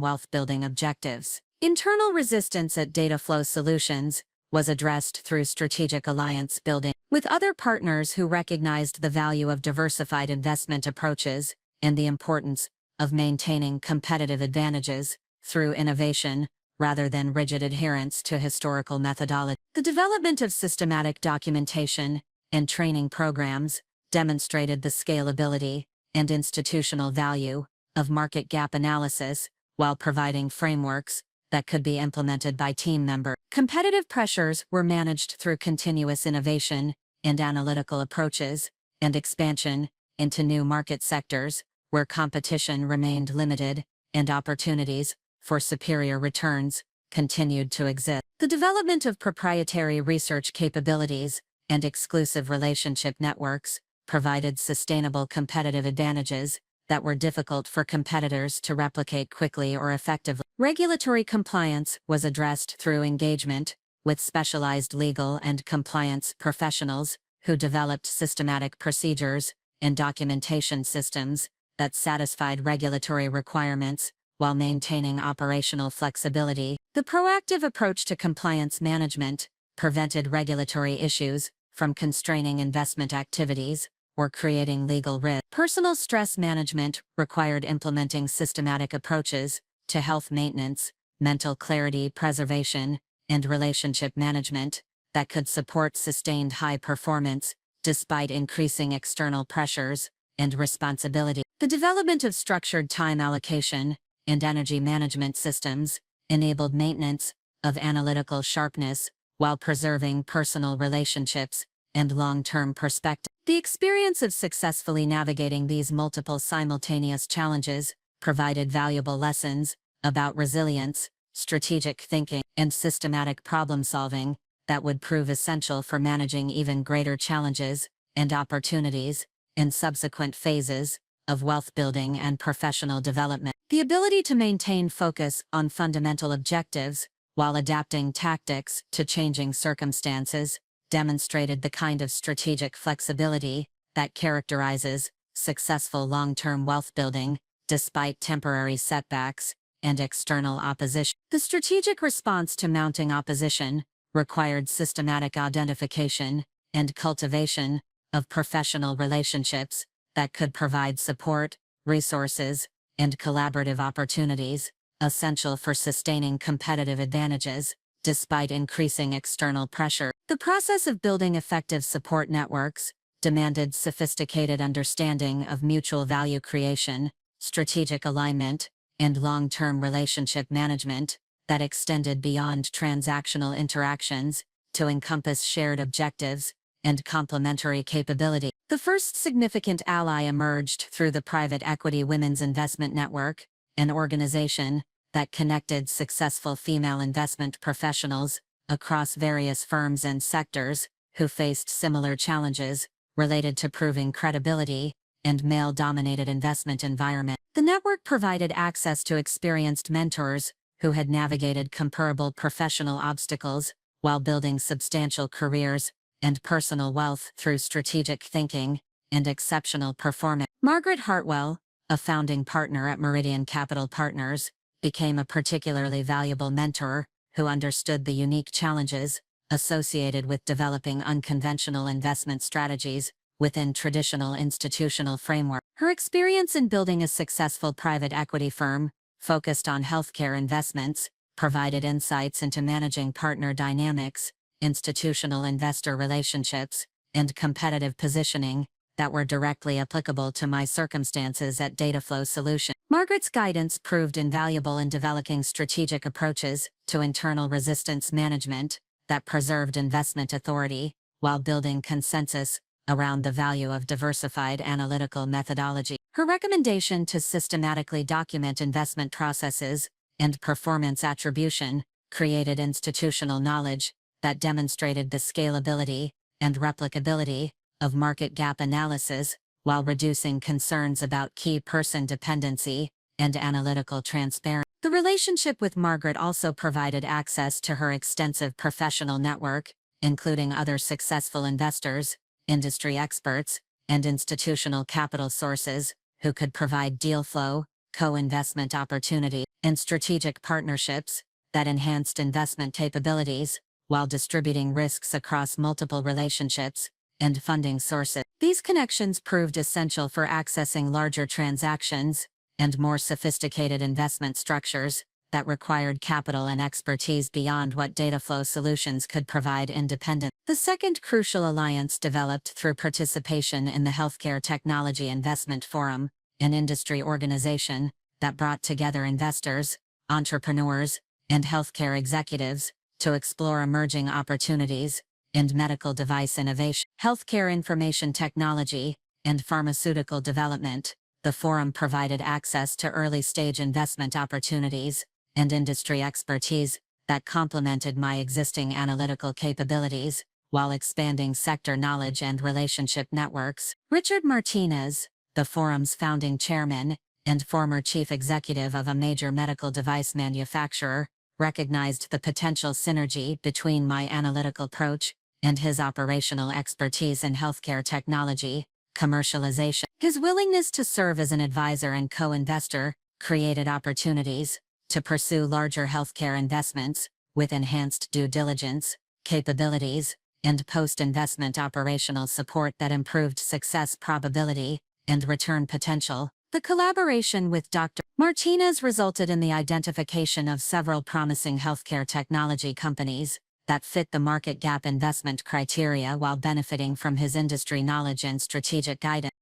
Speaker 2: wealth-building objectives. Internal resistance at data flow solutions was addressed through strategic alliance building with other partners who recognized the value of diversified investment approaches and the importance of maintaining competitive advantages through innovation rather than rigid adherence to historical methodology. The development of systematic documentation and training programs demonstrated the scalability and institutional value of market gap analysis while providing frameworks that could be implemented by team members. Competitive pressures were managed through continuous innovation and analytical approaches and expansion into new market sectors where competition remained limited and opportunities for superior returns continued to exist. The development of proprietary research capabilities and exclusive relationship networks provided sustainable competitive advantages that were difficult for competitors to replicate quickly or effectively. Regulatory compliance was addressed through engagement with specialized legal and compliance professionals who developed systematic procedures and documentation systems that satisfied regulatory requirements while maintaining operational flexibility. The proactive approach to compliance management prevented regulatory issues from constraining investment activities or creating legal risk. Personal stress management required implementing systematic approaches to health maintenance, mental clarity preservation, and relationship management that could support sustained high performance despite increasing external pressures and responsibility. The development of structured time allocation and energy management systems enabled maintenance of analytical sharpness while preserving personal relationships and long-term perspective. The experience of successfully navigating these multiple simultaneous challenges provided valuable lessons about resilience, strategic thinking, and systematic problem-solving that would prove essential for managing even greater challenges and opportunities in subsequent phases of wealth building and professional development. The ability to maintain focus on fundamental objectives while adapting tactics to changing circumstances demonstrated the kind of strategic flexibility that characterizes successful long-term wealth building despite temporary setbacks and external opposition. The strategic response to mounting opposition required systematic identification and cultivation of professional relationships that could provide support, resources, and collaborative opportunities, essential for sustaining competitive advantages despite increasing external pressure. The process of building effective support networks demanded sophisticated understanding of mutual value creation, strategic alignment, and long-term relationship management that extended beyond transactional interactions to encompass shared objectives and complementary capability. The first significant ally emerged through the Private Equity Women's Investment Network, an organization that connected successful female investment professionals across various firms and sectors who faced similar challenges related to proving credibility and male-dominated investment environment. The network provided access to experienced mentors who had navigated comparable professional obstacles while building substantial careers and personal wealth through strategic thinking and exceptional performance. Margaret Hartwell, a founding partner at Meridian Capital Partners, became a particularly valuable mentor who understood the unique challenges associated with developing unconventional investment strategies within traditional institutional frameworks. Her experience in building a successful private equity firm focused on healthcare investments provided insights into managing partner dynamics, institutional investor relationships, and competitive positioning that were directly applicable to my circumstances at Dataflow Solutions. Margaret's guidance proved invaluable in developing strategic approaches to internal resistance management that preserved investment authority while building consensus around the value of diversified analytical methodology. Her recommendation to systematically document investment processes and performance attribution created institutional knowledge that demonstrated the scalability and replicability of market gap analysis while reducing concerns about key person dependency and analytical transparency. The relationship with Margaret also provided access to her extensive professional network, including other successful investors, industry experts, and institutional capital sources who could provide deal flow, co-investment opportunities, and strategic partnerships that enhanced investment capabilities while distributing risks across multiple relationships and funding sources. These connections proved essential for accessing larger transactions and more sophisticated investment structures that required capital and expertise beyond what data flow solutions could provide independently. The second crucial alliance developed through participation in the Healthcare Technology Investment Forum, an industry organization that brought together investors, entrepreneurs, and healthcare executives to explore emerging opportunities in medical device innovation, healthcare information technology, and pharmaceutical development. The forum provided access to early-stage investment opportunities and industry expertise that complemented my existing analytical capabilities while expanding sector knowledge and relationship networks. Richard Martinez, the forum's founding chairman and former chief executive of a major medical device manufacturer, recognized the potential synergy between my analytical approach and his operational expertise in healthcare technology commercialization. His willingness to serve as an advisor and co-investor created opportunities to pursue larger healthcare investments with enhanced due diligence capabilities and post-investment operational support that improved success probability and return potential. The collaboration with Dr. Martinez resulted in the identification of several promising healthcare technology companies that fit the market gap investment criteria while benefiting from his industry knowledge and strategic guidance.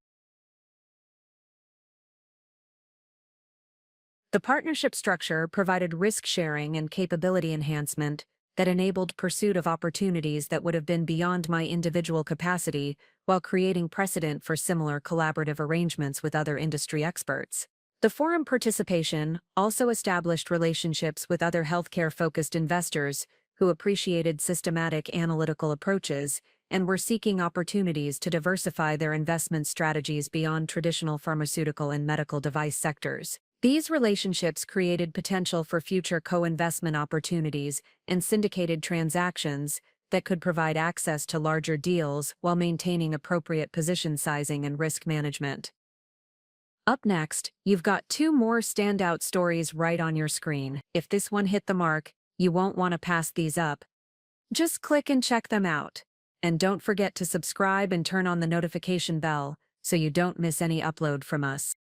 Speaker 1: The partnership structure provided risk sharing and capability enhancement that enabled pursuit of opportunities that would have been beyond my individual capacity, while creating precedent for similar collaborative arrangements with other industry experts. The forum participation also established relationships with other healthcare-focused investors who appreciated systematic analytical approaches and were seeking opportunities to diversify their investment strategies beyond traditional pharmaceutical and medical device sectors. These relationships created potential for future co-investment opportunities and syndicated transactions that could provide access to larger deals while maintaining appropriate position sizing and risk management. Up next, you've got two more standout stories right on your screen. If this one hit the mark, you won't want to pass these up. Just click and check them out. And don't forget to subscribe and turn on the notification bell so you don't miss any upload from us.